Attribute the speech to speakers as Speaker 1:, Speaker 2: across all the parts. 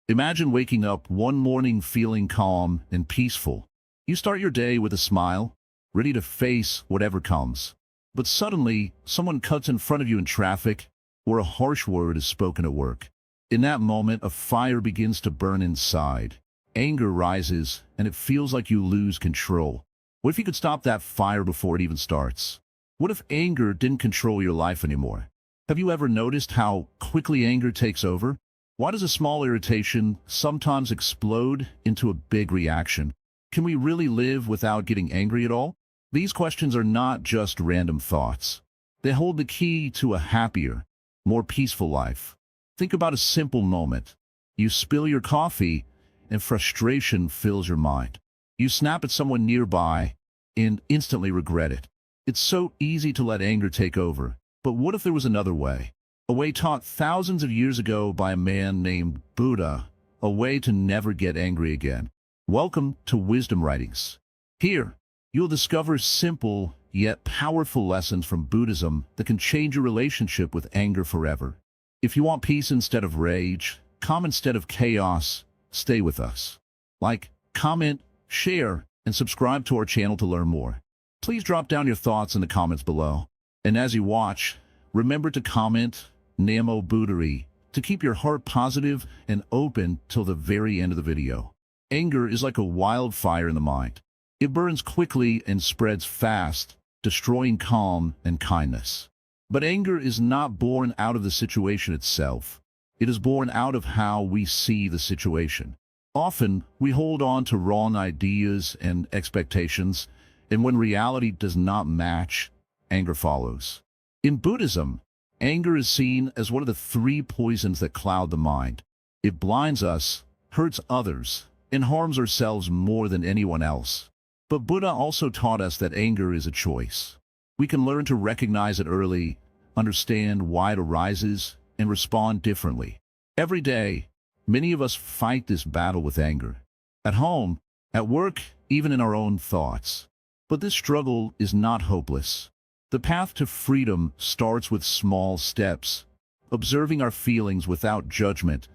Speaker 1: Imagine waking up one morning feeling calm and peaceful. You start your day with a smile, ready to face whatever comes. But suddenly, someone cuts in front of you in traffic, or a harsh word is spoken at work. In that moment, a fire begins to burn inside. Anger rises, and it feels like you lose control. What if you could stop that fire before it even starts? What if anger didn't control your life anymore? Have you ever noticed how quickly anger takes over? Why does a small irritation sometimes explode into a big reaction? Can we really live without getting angry at all? These questions are not just random thoughts. They hold the key to a happier, more peaceful life. Think about a simple moment. You spill your coffee, and frustration fills your mind. You snap at someone nearby and instantly regret it. It's so easy to let anger take over. But what if there was another way? A way taught thousands of years ago by a man named Buddha, a way to never get angry again. Welcome to Wisdom Writings. Here, you'll discover simple yet powerful lessons from Buddhism that can change your relationship with anger forever. If you want peace instead of rage, calm instead of chaos, stay with us. Like, comment, share, and subscribe to our channel to learn more. Please drop down your thoughts in the comments below. And as you watch, remember to comment Namo Buddhari to keep your heart positive and open till the very end of the video. Anger is like a wildfire in the mind. It burns quickly and spreads fast, destroying calm and kindness. But anger is not born out of the situation itself. It is born out of how we see the situation. Often, we hold on to wrong ideas and expectations, and when reality does not match, anger follows. In Buddhism, anger is seen as one of the three poisons that cloud the mind. It blinds us, hurts others, and harms ourselves more than anyone else. But Buddha also taught us that anger is a choice. We can learn to recognize it early, understand why it arises, and respond differently. Every day, many of us fight this battle with anger. At home, at work, even in our own thoughts. But this struggle is not hopeless. The path to freedom starts with small steps, observing our feelings without judgment,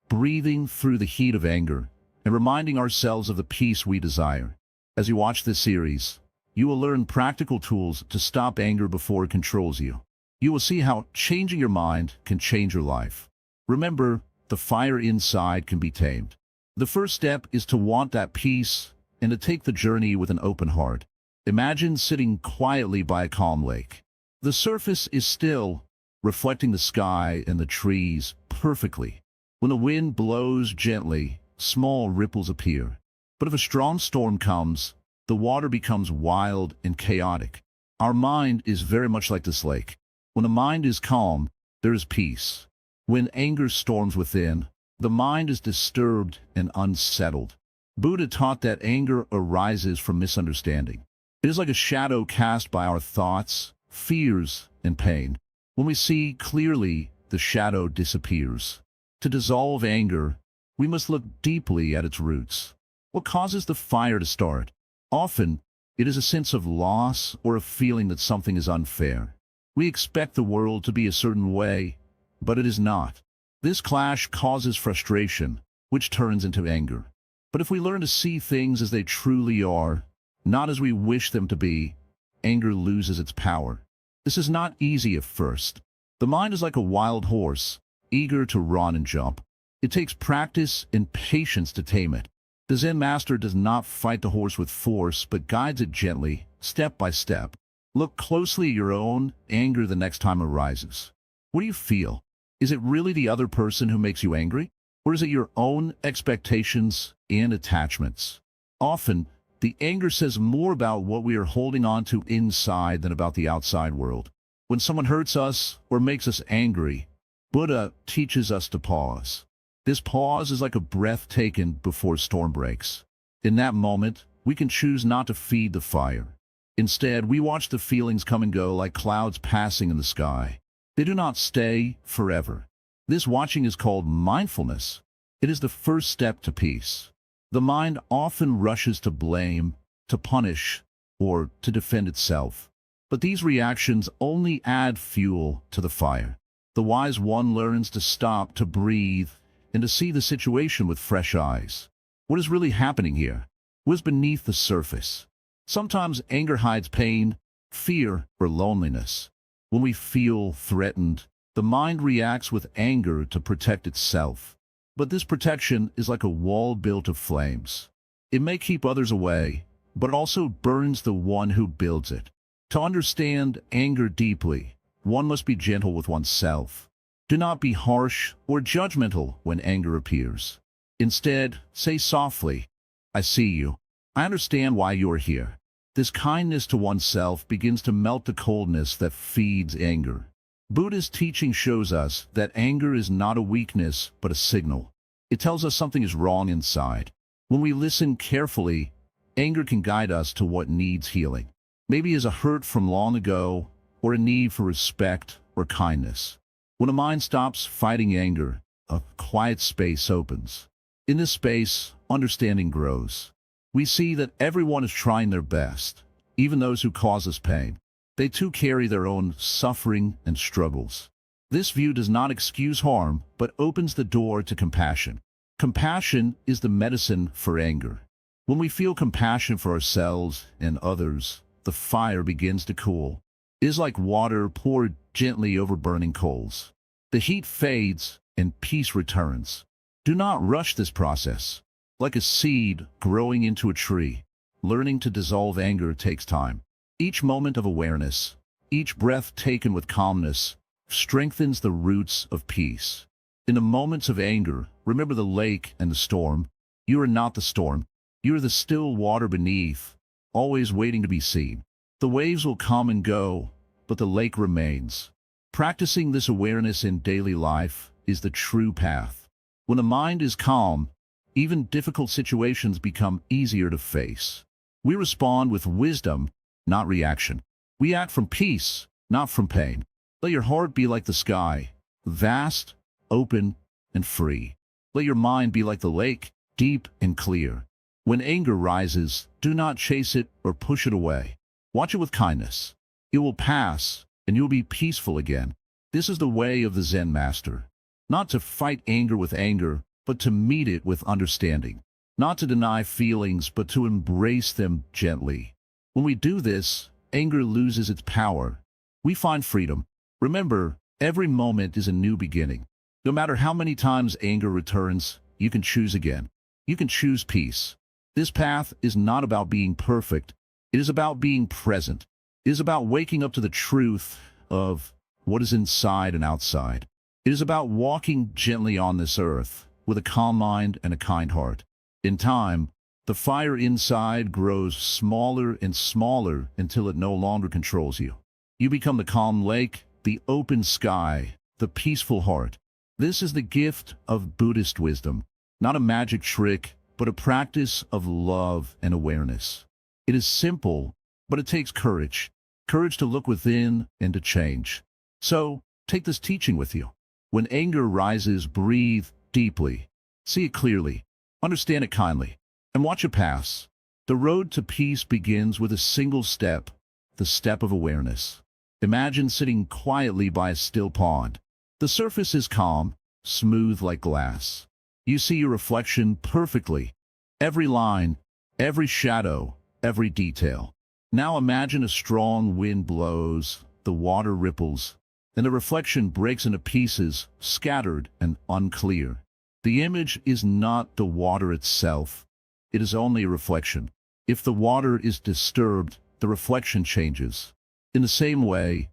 Speaker 1: breathing through the heat of anger, and reminding ourselves of the peace we desire. As you watch this series, you will learn practical tools to stop anger before it controls you. You will see how changing your mind can change your life. Remember, the fire inside can be tamed. The first step is to want that peace and to take the journey with an open heart. Imagine sitting quietly by a calm lake. The surface is still, reflecting the sky and the trees perfectly. When the wind blows gently, small ripples appear. But if a strong storm comes, the water becomes wild and chaotic. Our mind is very much like this lake. When the mind is calm, there is peace. When anger storms within, the mind is disturbed and unsettled. Buddha taught that anger arises from misunderstanding. It is like a shadow cast by our thoughts, fears, and pain. When we see clearly, the shadow disappears. To dissolve anger, we must look deeply at its roots. What causes the fire to start? Often, it is a sense of loss or a feeling that something is unfair. We expect the world to be a certain way, but it is not. This clash causes frustration, which turns into anger. But if we learn to see things as they truly are, not as we wish them to be, anger loses its power. This is not easy at first. The mind is like a wild horse, eager to run and jump. It takes practice and patience to tame it. The Zen master does not fight the horse with force, but guides it gently, step by step. Look closely at your own anger the next time it arises. What do you feel? Is it really the other person who makes you angry? Or is it your own expectations and attachments? Often, the anger says more about what we are holding on to inside than about the outside world. When someone hurts us or makes us angry, Buddha teaches us to pause. This pause is like a breath taken before a storm breaks. In that moment, we can choose not to feed the fire. Instead, we watch the feelings come and go like clouds passing in the sky. They do not stay forever. This watching is called mindfulness. It is the first step to peace. The mind often rushes to blame, to punish, or to defend itself. But these reactions only add fuel to the fire. The wise one learns to stop, to breathe, and to see the situation with fresh eyes. What is really happening here? What's beneath the surface? Sometimes anger hides pain, fear, or loneliness. When we feel threatened, the mind reacts with anger to protect itself. But this protection is like a wall built of flames. It may keep others away, but it also burns the one who builds it. To understand anger deeply, one must be gentle with oneself. Do not be harsh or judgmental when anger appears. Instead, say softly, "I see you. I understand why you are here." This kindness to oneself begins to melt the coldness that feeds anger. Buddhist teaching shows us that anger is not a weakness, but a signal. It tells us something is wrong inside. When we listen carefully, anger can guide us to what needs healing. Maybe it's a hurt from long ago, or a need for respect or kindness. When a mind stops fighting anger, a quiet space opens. In this space, understanding grows. We see that everyone is trying their best, even those who cause us pain. They too carry their own suffering and struggles. This view does not excuse harm, but opens the door to compassion. Compassion is the medicine for anger. When we feel compassion for ourselves and others, the fire begins to cool. It is like water poured gently over burning coals. The heat fades and peace returns. Do not rush this process. Like a seed growing into a tree, learning to dissolve anger takes time. Each moment of awareness, each breath taken with calmness, strengthens the roots of peace. In the moments of anger, remember the lake and the storm. You are not the storm. You are the still water beneath, always waiting to be seen. The waves will come and go, but the lake remains. Practicing this awareness in daily life is the true path. When the mind is calm, even difficult situations become easier to face. We respond with wisdom, not reaction. We act from peace, not from pain. Let your heart be like the sky, vast, open, and free. Let your mind be like the lake, deep and clear. When anger rises, do not chase it or push it away. Watch it with kindness. It will pass, and you will be peaceful again. This is the way of the Zen master. Not to fight anger with anger, but to meet it with understanding. Not to deny feelings, but to embrace them gently. When we do this, anger loses its power. We find freedom. Remember, every moment is a new beginning. No matter how many times anger returns, you can choose again. You can choose peace. This path is not about being perfect. It is about being present. It is about waking up to the truth of what is inside and outside. It is about walking gently on this earth, with a calm mind and a kind heart. In time, the fire inside grows smaller and smaller until it no longer controls you. You become the calm lake, the open sky, the peaceful heart. This is the gift of Buddhist wisdom, not a magic trick, but a practice of love and awareness. It is simple, but it takes courage. Courage to look within and to change. So, take this teaching with you. When anger rises, breathe deeply. See it clearly. Understand it kindly. And watch it pass. The road to peace begins with a single step, the step of awareness. Imagine sitting quietly by a still pond. The surface is calm, smooth like glass. You see your reflection perfectly. Every line, every shadow, every detail. Now imagine a strong wind blows, the water ripples, and the reflection breaks into pieces, scattered and unclear. The image is not the water itself. It is only a reflection. If the water is disturbed, the reflection changes. In the same way,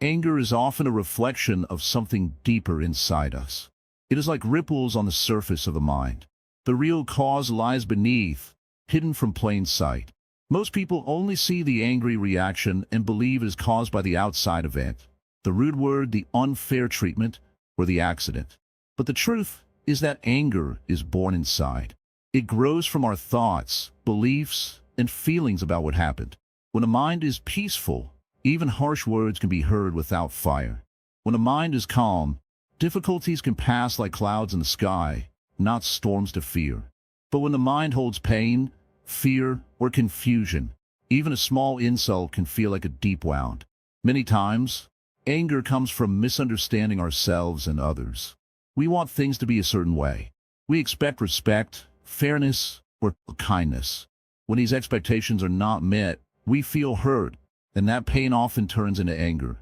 Speaker 1: anger is often a reflection of something deeper inside us. It is like ripples on the surface of the mind. The real cause lies beneath, hidden from plain sight. Most people only see the angry reaction and believe it is caused by the outside event, the rude word, the unfair treatment, or the accident. But the truth is that anger is born inside. It grows from our thoughts, beliefs, and feelings about what happened. When a mind is peaceful, even harsh words can be heard without fire. When a mind is calm, difficulties can pass like clouds in the sky, not storms to fear. But when the mind holds pain, fear, or confusion, even a small insult can feel like a deep wound. Many times, anger comes from misunderstanding ourselves and others. We want things to be a certain way. We expect respect, fairness, or kindness. When these expectations are not met, we feel hurt, and that pain often turns into anger.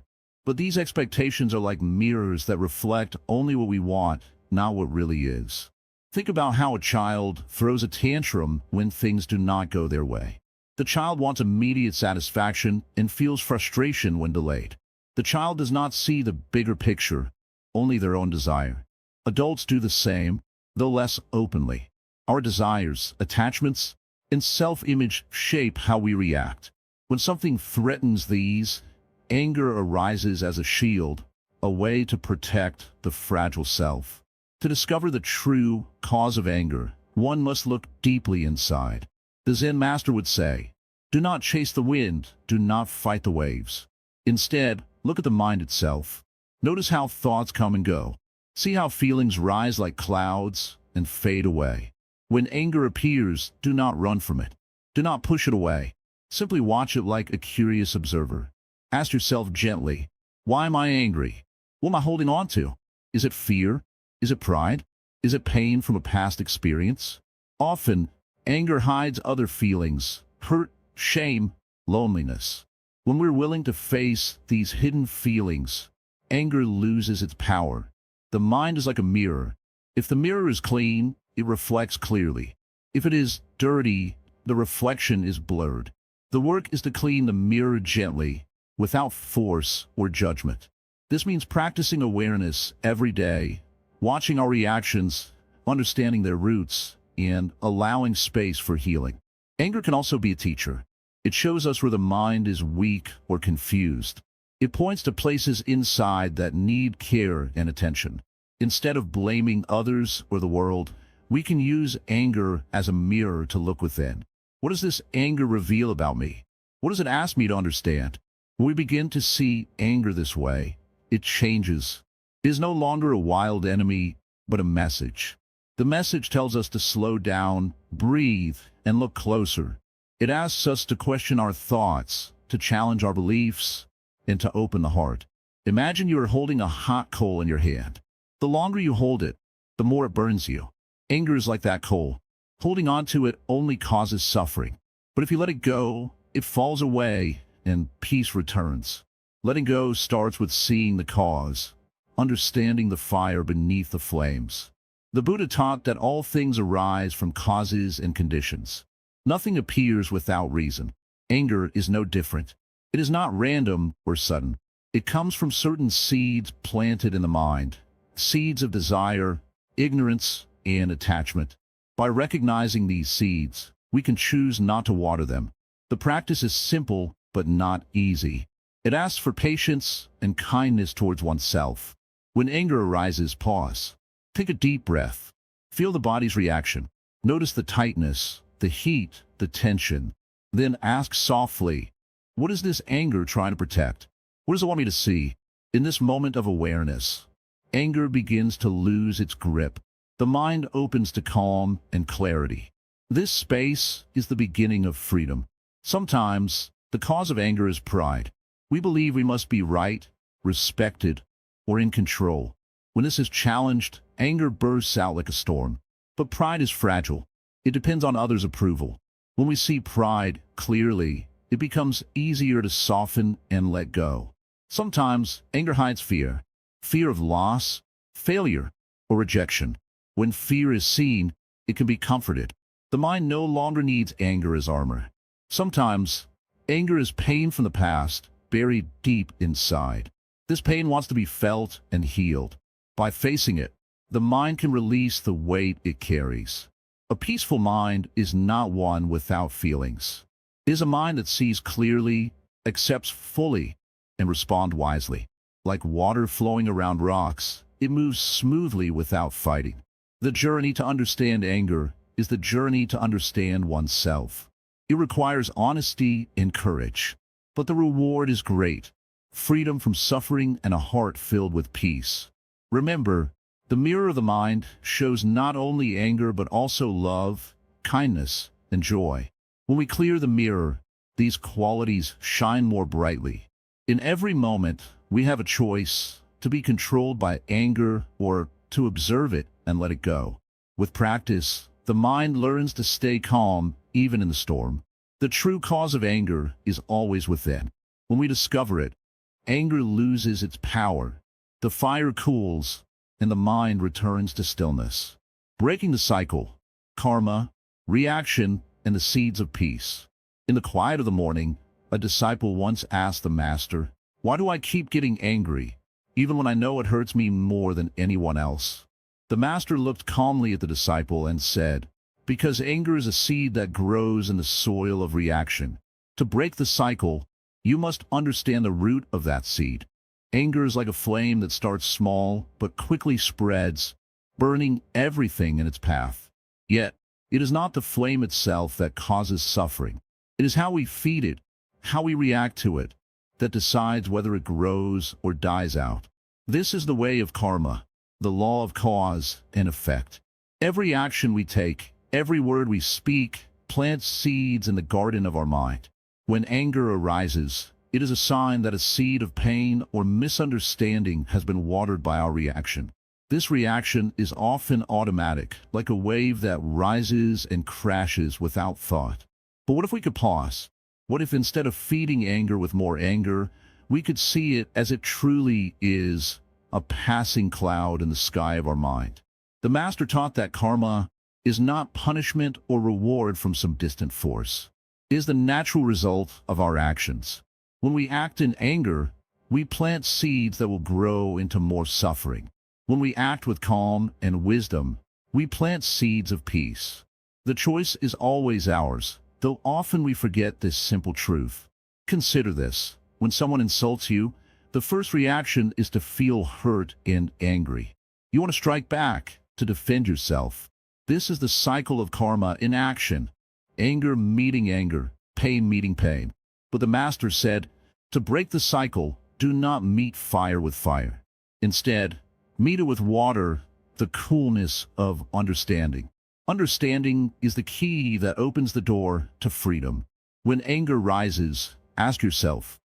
Speaker 1: But these expectations are like mirrors that reflect only what we want, not what really is. Think about how a child throws a tantrum when things do not go their way. The child wants immediate satisfaction and feels frustration when delayed. The child does not see the bigger picture, only their own desire. Adults do the same, though less openly. Our desires, attachments, and self-image shape how we react. When something threatens these, anger arises as a shield, a way to protect the fragile self. To discover the true cause of anger, one must look deeply inside. The Zen master would say, "Do not chase the wind, do not fight the waves. Instead, look at the mind itself. Notice how thoughts come and go. See how feelings rise like clouds and fade away. When anger appears, do not run from it. Do not push it away. Simply watch it like a curious observer. Ask yourself gently, why am I angry? What am I holding on to? Is it fear? Is it pride? Is it pain from a past experience? Often, anger hides other feelings, hurt, shame, loneliness. When we're willing to face these hidden feelings, anger loses its power. The mind is like a mirror. If the mirror is clean, it reflects clearly. If it is dirty, the reflection is blurred. The work is to clean the mirror gently, without force or judgment. This means practicing awareness every day, watching our reactions, understanding their roots, and allowing space for healing. Anger can also be a teacher. It shows us where the mind is weak or confused. It points to places inside that need care and attention. Instead of blaming others or the world, we can use anger as a mirror to look within. What does this anger reveal about me? What does it ask me to understand? When we begin to see anger this way, it changes. It is no longer a wild enemy, but a message. The message tells us to slow down, breathe, and look closer. It asks us to question our thoughts, to challenge our beliefs, and to open the heart. Imagine you are holding a hot coal in your hand. The longer you hold it, the more it burns you. Anger is like that coal. Holding on to it only causes suffering. But if you let it go, it falls away and peace returns. Letting go starts with seeing the cause, understanding the fire beneath the flames. The Buddha taught that all things arise from causes and conditions. Nothing appears without reason. Anger is no different. It is not random or sudden. It comes from certain seeds planted in the mind, seeds of desire, ignorance, and attachment. By recognizing these seeds, we can choose not to water them. The practice is simple but not easy. It asks for patience and kindness towards oneself. When anger arises, pause. Take a deep breath. Feel the body's reaction. Notice the tightness, the heat, the tension. Then ask softly, what is this anger trying to protect? What does it want me to see? In this moment of awareness, anger begins to lose its grip. The mind opens to calm and clarity. This space is the beginning of freedom. Sometimes, the cause of anger is pride. We believe we must be right, respected, or in control. When this is challenged, anger bursts out like a storm. But pride is fragile. It depends on others' approval. When we see pride clearly, it becomes easier to soften and let go. Sometimes, anger hides fear. Fear of loss, failure, or rejection. When fear is seen, it can be comforted. The mind no longer needs anger as armor. Sometimes, anger is pain from the past, buried deep inside. This pain wants to be felt and healed. By facing it, the mind can release the weight it carries. A peaceful mind is not one without feelings. It is a mind that sees clearly, accepts fully, and responds wisely. Like water flowing around rocks, it moves smoothly without fighting. The journey to understand anger is the journey to understand oneself. It requires honesty and courage. But the reward is great. Freedom from suffering and a heart filled with peace. Remember, the mirror of the mind shows not only anger but also love, kindness, and joy. When we clear the mirror, these qualities shine more brightly. In every moment, we have a choice to be controlled by anger or to observe it and let it go. With practice, the mind learns to stay calm even in the storm. The true cause of anger is always within. When we discover it, anger loses its power, the fire cools, and the mind returns to stillness. Breaking the cycle, karma, reaction, and the seeds of peace. In the quiet of the morning, a disciple once asked the master, "Why do I keep getting angry, even when I know it hurts me more than anyone else?" The master looked calmly at the disciple and said, "Because anger is a seed that grows in the soil of reaction. To break the cycle, you must understand the root of that seed. Anger is like a flame that starts small but quickly spreads, burning everything in its path. Yet, it is not the flame itself that causes suffering. It is how we feed it, how we react to it, that decides whether it grows or dies out. This is the way of karma, the law of cause and effect. Every action we take, every word we speak, plants seeds in the garden of our mind. When anger arises, it is a sign that a seed of pain or misunderstanding has been watered by our reaction. This reaction is often automatic, like a wave that rises and crashes without thought. But what if we could pause? What if instead of feeding anger with more anger, we could see it as it truly is, a passing cloud in the sky of our mind? The master taught that karma is not punishment or reward from some distant force. It is the natural result of our actions. When we act in anger, we plant seeds that will grow into more suffering. When we act with calm and wisdom, we plant seeds of peace. The choice is always ours, though often we forget this simple truth. Consider this. When someone insults you, the first reaction is to feel hurt and angry. You want to strike back, to defend yourself. This is the cycle of karma in action. Anger meeting anger, pain meeting pain. But the master said, to break the cycle, do not meet fire with fire. Instead, meet it with water, the coolness of understanding. Understanding is the key that opens the door to freedom. When anger rises, ask yourself,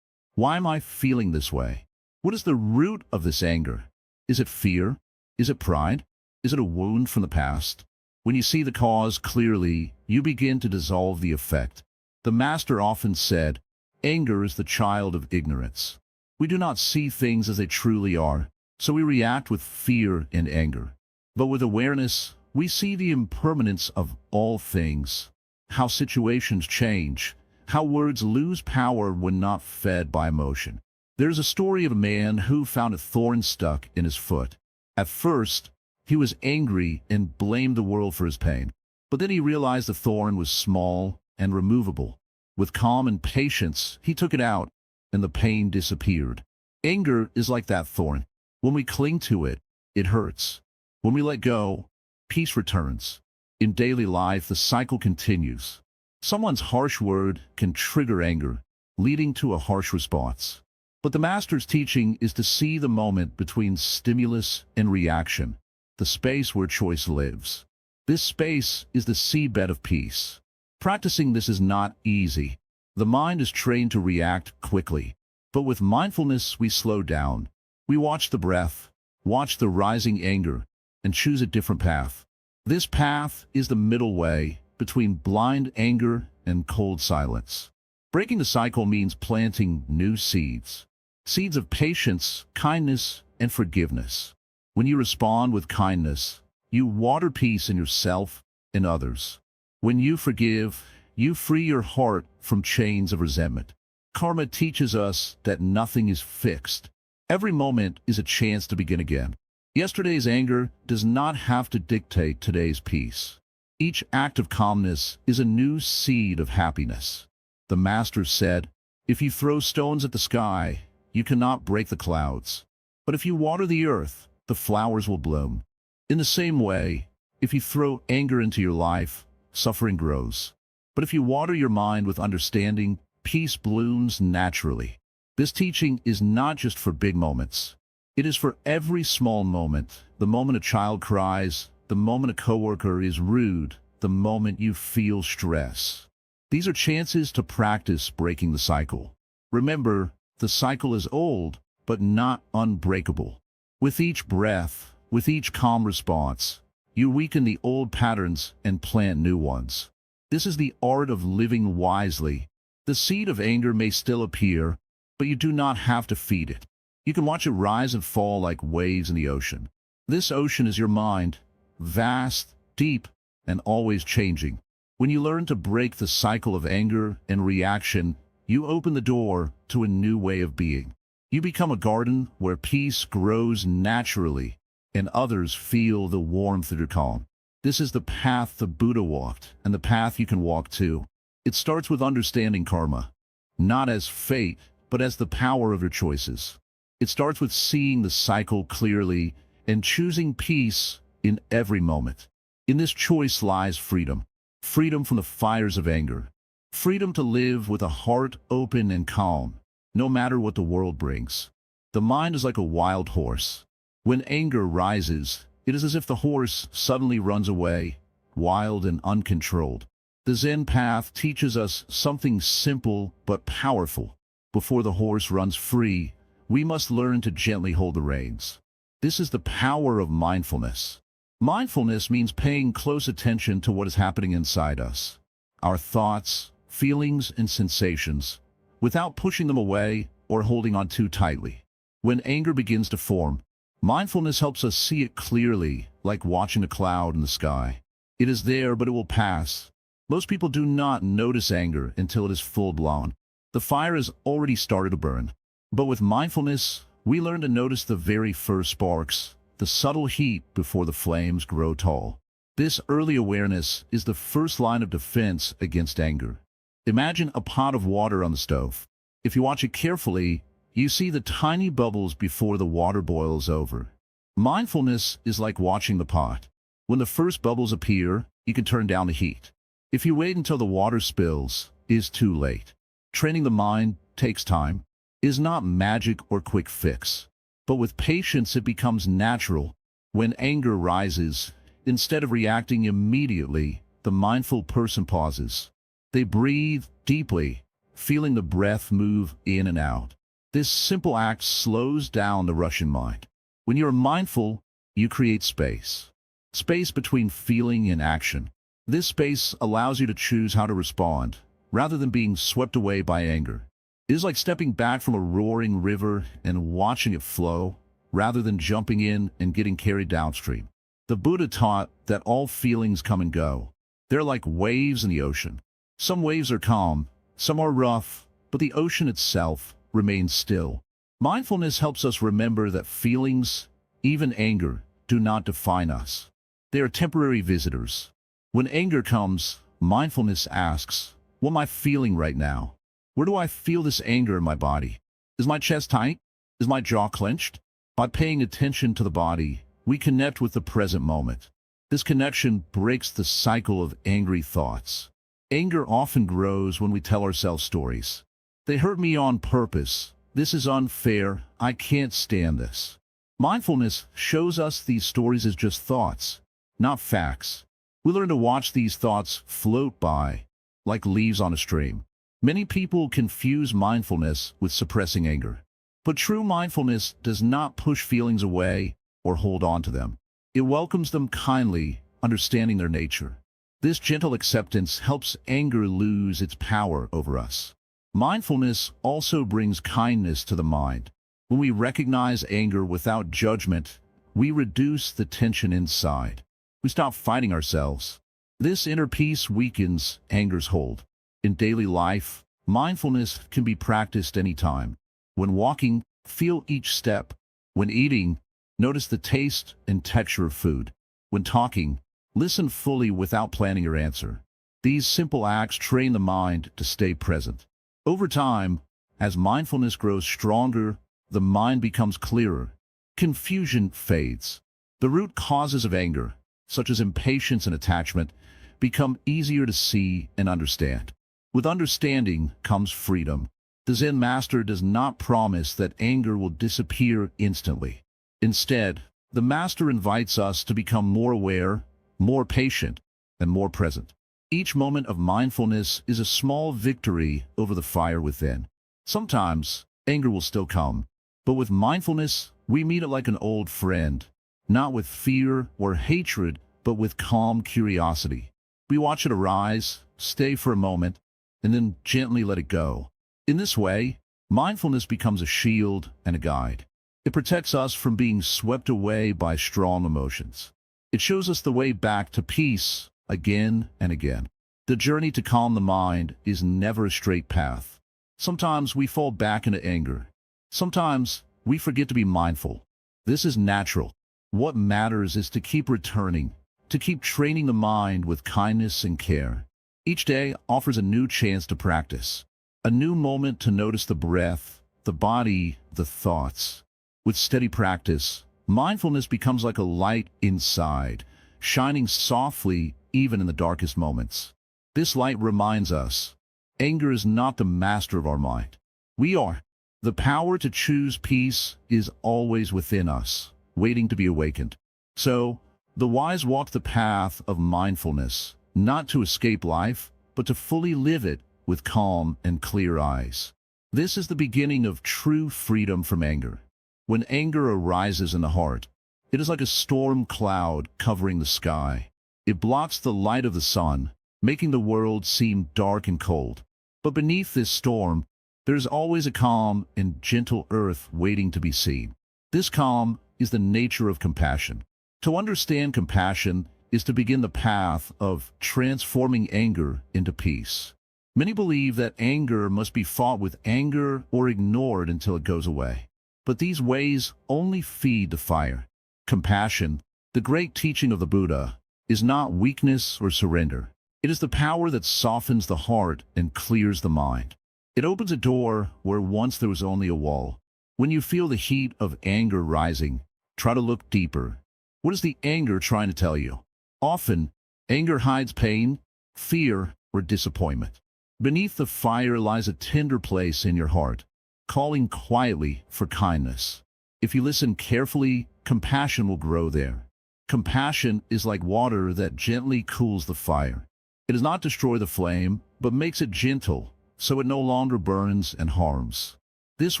Speaker 1: why am I feeling this way? What is the root of this anger? Is it fear? Is it pride? Is it a wound from the past? When you see the cause clearly, you begin to dissolve the effect. The master often said, anger is the child of ignorance. We do not see things as they truly are, so we react with fear and anger. But with awareness, we see the impermanence of all things, how situations change, how words lose power when not fed by emotion. There's a story of a man who found a thorn stuck in his foot. At first, he was angry and blamed the world for his pain. But then he realized the thorn was small and removable. With calm and patience, he took it out, and the pain disappeared. Anger is like that thorn. When we cling to it, it hurts. When we let go, peace returns. In daily life, the cycle continues. Someone's harsh word can trigger anger, leading to a harsh response. But the master's teaching is to see the moment between stimulus and reaction, the space where choice lives. This space is the seedbed of peace. Practicing this is not easy. The mind is trained to react quickly. But with mindfulness, we slow down. We watch the breath, watch the rising anger, and choose a different path. This path is the middle way between blind anger and cold silence. Breaking the cycle means planting new seeds. Seeds of patience, kindness, and forgiveness. When you respond with kindness, you water peace in yourself and others. When you forgive, you free your heart from chains of resentment. Karma teaches us that nothing is fixed. Every moment is a chance to begin again. Yesterday's anger does not have to dictate today's peace. Each act of calmness is a new seed of happiness. The master said, if you throw stones at the sky, you cannot break the clouds. But if you water the earth, the flowers will bloom. In the same way, if you throw anger into your life, suffering grows. But if you water your mind with understanding, peace blooms naturally. This teaching is not just for big moments. It is for every small moment, the moment a child cries, the moment a coworker is rude, the moment you feel stress. These are chances to practice breaking the cycle. Remember, the cycle is old, but not unbreakable. With each breath, With each calm response, you weaken the old patterns and plant new ones. This is the art of living wisely. The seed of anger may still appear, but you do not have to feed it. You can watch it rise and fall like waves in the ocean. This ocean is your mind, vast, deep, and always changing. When you learn to break the cycle of anger and reaction, you open the door to a new way of being. You become a garden where peace grows naturally, and others feel the warmth of your calm. This is the path the Buddha walked, and the path you can walk too. It starts with understanding karma, not as fate, but as the power of your choices. It starts with seeing the cycle clearly and choosing peace in every moment. In this choice lies freedom. Freedom from the fires of anger. Freedom to live with a heart open and calm, no matter what the world brings. The mind is like a wild horse. When anger rises, it is as if the horse suddenly runs away, wild and uncontrolled. The Zen path teaches us something simple but powerful. Before the horse runs free, we must learn to gently hold the reins. This is the power of mindfulness. Mindfulness means paying close attention to what is happening inside us, our thoughts, feelings, and sensations, without pushing them away or holding on too tightly. When anger begins to form, mindfulness helps us see it clearly, like watching a cloud in the sky. It is there, but it will pass. Most people do not notice anger until it is full-blown. The fire has already started to burn. But with mindfulness, we learn to notice the very first sparks, the subtle heat before the flames grow tall. This early awareness is the first line of defense against anger. Imagine a pot of water on the stove. If you watch it carefully, you see the tiny bubbles before the water boils over. Mindfulness is like watching the pot. When the first bubbles appear, you can turn down the heat. If you wait until the water spills, it is too late. Training the mind takes time. It is not magic or quick fix. But with patience it becomes natural. When anger rises, instead of reacting immediately, the mindful person pauses. They breathe deeply, feeling the breath move in and out. This simple act slows down the rushing mind. When you are mindful, you create space. Space between feeling and action. This space allows you to choose how to respond, rather than being swept away by anger. It is like stepping back from a roaring river and watching it flow, rather than jumping in and getting carried downstream. The Buddha taught that all feelings come and go. They're like waves in the ocean. Some waves are calm, some are rough, but the ocean itself remains still. Mindfulness helps us remember that feelings, even anger, do not define us. They are temporary visitors. When anger comes, mindfulness asks, "What am I feeling right now? Where do I feel this anger in my body? Is my chest tight? Is my jaw clenched?" By paying attention to the body, we connect with the present moment. This connection breaks the cycle of angry thoughts. Anger often grows when we tell ourselves stories. They hurt me on purpose. This is unfair. I can't stand this. Mindfulness shows us these stories as just thoughts, not facts. We learn to watch these thoughts float by, like leaves on a stream. Many people confuse mindfulness with suppressing anger. But true mindfulness does not push feelings away or hold on to them. It welcomes them kindly, understanding their nature. This gentle acceptance helps anger lose its power over us. Mindfulness also brings kindness to the mind. When we recognize anger without judgment, we reduce the tension inside. We stop fighting ourselves. This inner peace weakens anger's hold. In daily life, mindfulness can be practiced anytime. When walking, feel each step. When eating, notice the taste and texture of food. When talking, listen fully without planning your answer. These simple acts train the mind to stay present. Over time, as mindfulness grows stronger, the mind becomes clearer. Confusion fades. The root causes of anger, such as impatience and attachment, become easier to see and understand. With understanding comes freedom. The Zen master does not promise that anger will disappear instantly. Instead, the master invites us to become more aware, more patient, and more present. Each moment of mindfulness is a small victory over the fire within. Sometimes, anger will still come, but with mindfulness, we meet it like an old friend. not with fear or hatred, but with calm curiosity. We watch it arise, stay for a moment, and then gently let it go. In this way, mindfulness becomes a shield and a guide. It protects us from being swept away by strong emotions. It shows us the way back to peace again and again. The journey to calm the mind is never a straight path. Sometimes we fall back into anger. Sometimes we forget to be mindful. This is natural. What matters is to keep returning, to keep training the mind with kindness and care. Each day offers a new chance to practice, a new moment to notice the breath, the body, the thoughts. With steady practice, mindfulness becomes like a light inside, shining softly even in the darkest moments. This light reminds us, anger is not the master of our mind. We are. The power to choose peace is always within us, waiting to be awakened. So, the wise walk the path of mindfulness, not to escape life, but to fully live it with calm and clear eyes. This is the beginning of true freedom from anger. When anger arises in the heart, it is like a storm cloud covering the sky. It blocks the light of the sun, making the world seem dark and cold. But beneath this storm, there is always a calm and gentle earth waiting to be seen. This calm is the nature of compassion. To understand compassion is to begin the path of transforming anger into peace. Many believe that anger must be fought with anger or ignored until it goes away. But these ways only feed the fire. Compassion, the great teaching of the Buddha, is not weakness or surrender. It is the power that softens the heart and clears the mind. It opens a door where once there was only a wall. When you feel the heat of anger rising, try to look deeper. What is the anger trying to tell you? Often, anger hides pain, fear, or disappointment. Beneath the fire lies a tender place in your heart, calling quietly for kindness. If you listen carefully, compassion will grow there. Compassion is like water that gently cools the fire. It does not destroy the flame, but makes it gentle, so it no longer burns and harms. This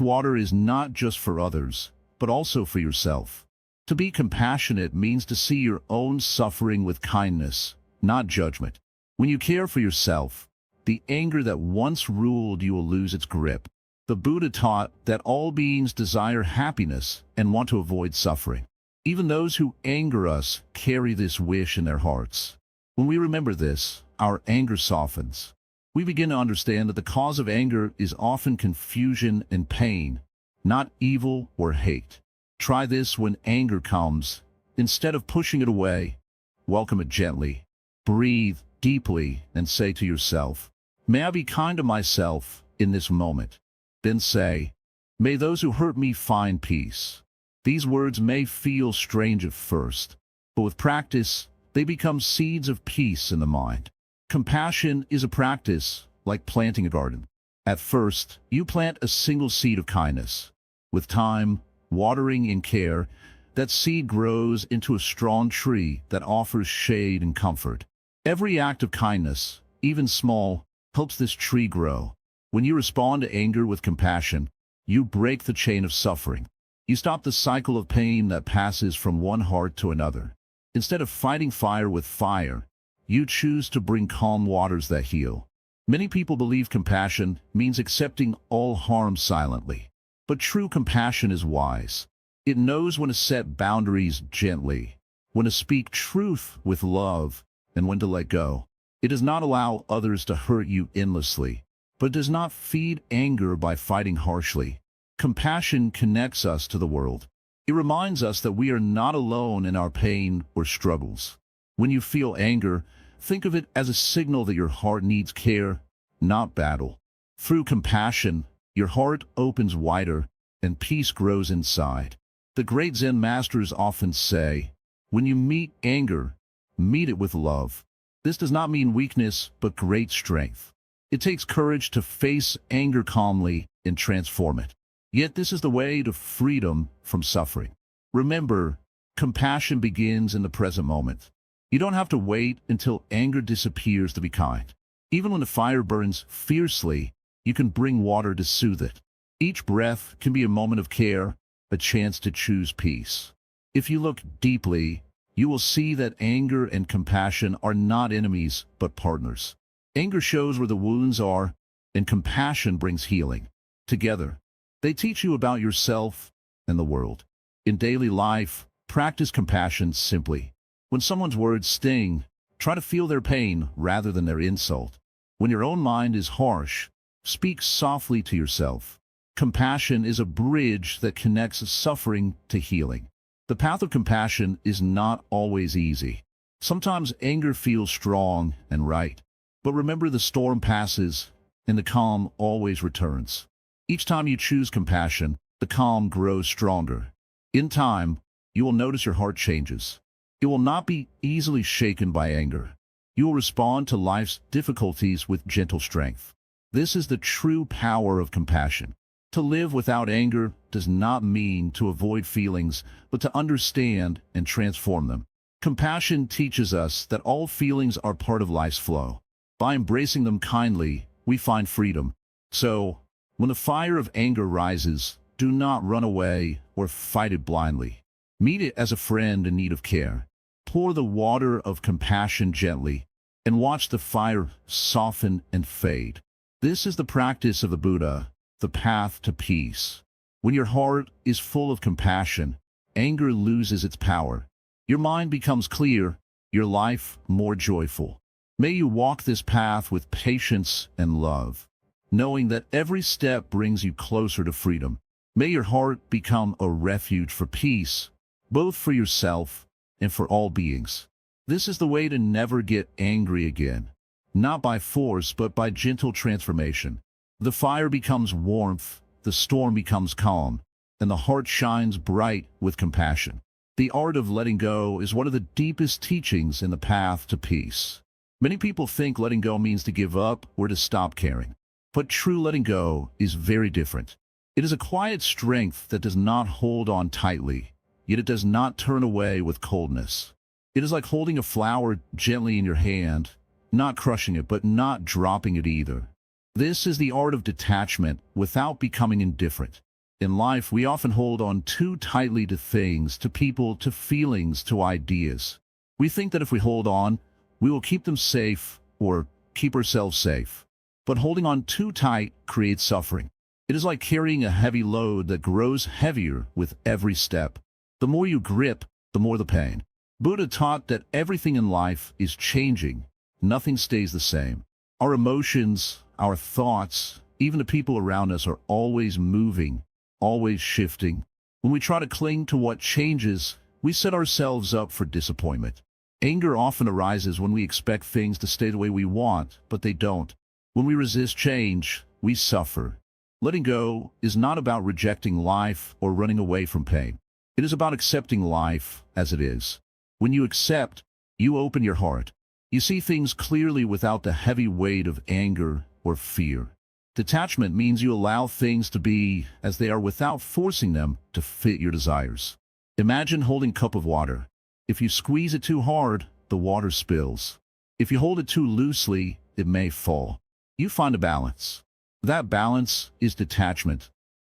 Speaker 1: water is not just for others, but also for yourself. To be compassionate means to see your own suffering with kindness, not judgment. When you care for yourself, the anger that once ruled you will lose its grip. The Buddha taught that all beings desire happiness and want to avoid suffering. Even those who anger us carry this wish in their hearts. When we remember this, our anger softens. We begin to understand that the cause of anger is often confusion and pain, not evil or hate. Try this when anger comes. Instead of pushing it away, welcome it gently. Breathe deeply and say to yourself, "May I be kind to myself in this moment." Then say, "May those who hurt me find peace." These words may feel strange at first, but with practice, they become seeds of peace in the mind. Compassion is a practice, like planting a garden. At first, you plant a single seed of kindness. With time, watering and care, that seed grows into a strong tree that offers shade and comfort. Every act of kindness, even small, helps this tree grow. When you respond to anger with compassion, you break the chain of suffering. You stop the cycle of pain that passes from one heart to another. Instead of fighting fire with fire, you choose to bring calm waters that heal. Many people believe compassion means accepting all harm silently. But true compassion is wise. It knows when to set boundaries gently, when to speak truth with love, and when to let go. It does not allow others to hurt you endlessly, but does not feed anger by fighting harshly. Compassion connects us to the world. It reminds us that we are not alone in our pain or struggles. When you feel anger, think of it as a signal that your heart needs care, not battle. Through compassion, your heart opens wider and peace grows inside. The great Zen masters often say, when you meet anger, meet it with love. This does not mean weakness, but great strength. It takes courage to face anger calmly and transform it. Yet this is the way to freedom from suffering. Remember, compassion begins in the present moment. You don't have to wait until anger disappears to be kind. Even when the fire burns fiercely, you can bring water to soothe it. Each breath can be a moment of care, a chance to choose peace. If you look deeply, you will see that anger and compassion are not enemies, but partners. Anger shows where the wounds are, and compassion brings healing. Together, they teach you about yourself and the world. In daily life, practice compassion simply. When someone's words sting, try to feel their pain rather than their insult. When your own mind is harsh, speak softly to yourself. Compassion is a bridge that connects suffering to healing. The path of compassion is not always easy. Sometimes anger feels strong and right. But remember, the storm passes, and the calm always returns. Each time you choose compassion, the calm grows stronger. In time, you will notice your heart changes. It will not be easily shaken by anger. You will respond to life's difficulties with gentle strength. This is the true power of compassion. To live without anger does not mean to avoid feelings, but to understand and transform them. Compassion teaches us that all feelings are part of life's flow. By embracing them kindly, we find freedom. So, when the fire of anger rises, do not run away or fight it blindly. Meet it as a friend in need of care. Pour the water of compassion gently, and watch the fire soften and fade. This is the practice of the Buddha, the path to peace. When your heart is full of compassion, anger loses its power. Your mind becomes clear, your life more joyful. May you walk this path with patience and love, knowing that every step brings you closer to freedom. May your heart become a refuge for peace, both for yourself and for all beings. This is the way to never get angry again, not by force but by gentle transformation. The fire becomes warmth, the storm becomes calm, and the heart shines bright with compassion. The art of letting go is one of the deepest teachings in the path to peace. Many people think letting go means to give up or to stop caring. But true letting go is very different. It is a quiet strength that does not hold on tightly, yet it does not turn away with coldness. It is like holding a flower gently in your hand, not crushing it but not dropping it either. This is the art of detachment without becoming indifferent. In life, we often hold on too tightly to things, to people, to feelings, to ideas. We think that if we hold on, we will keep them safe or keep ourselves safe. But holding on too tight creates suffering. It is like carrying a heavy load that grows heavier with every step. The more you grip, the more the pain. Buddha taught that everything in life is changing. Nothing stays the same. Our emotions, our thoughts, even the people around us are always moving, always shifting. When we try to cling to what changes, we set ourselves up for disappointment. Anger often arises when we expect things to stay the way we want, but they don't. When we resist change, we suffer. Letting go is not about rejecting life or running away from pain. It is about accepting life as it is. When you accept, you open your heart. You see things clearly without the heavy weight of anger or fear. Detachment means you allow things to be as they are without forcing them to fit your desires. Imagine holding a cup of water. If you squeeze it too hard, the water spills. If you hold it too loosely, it may fall. You find a balance. That balance is detachment,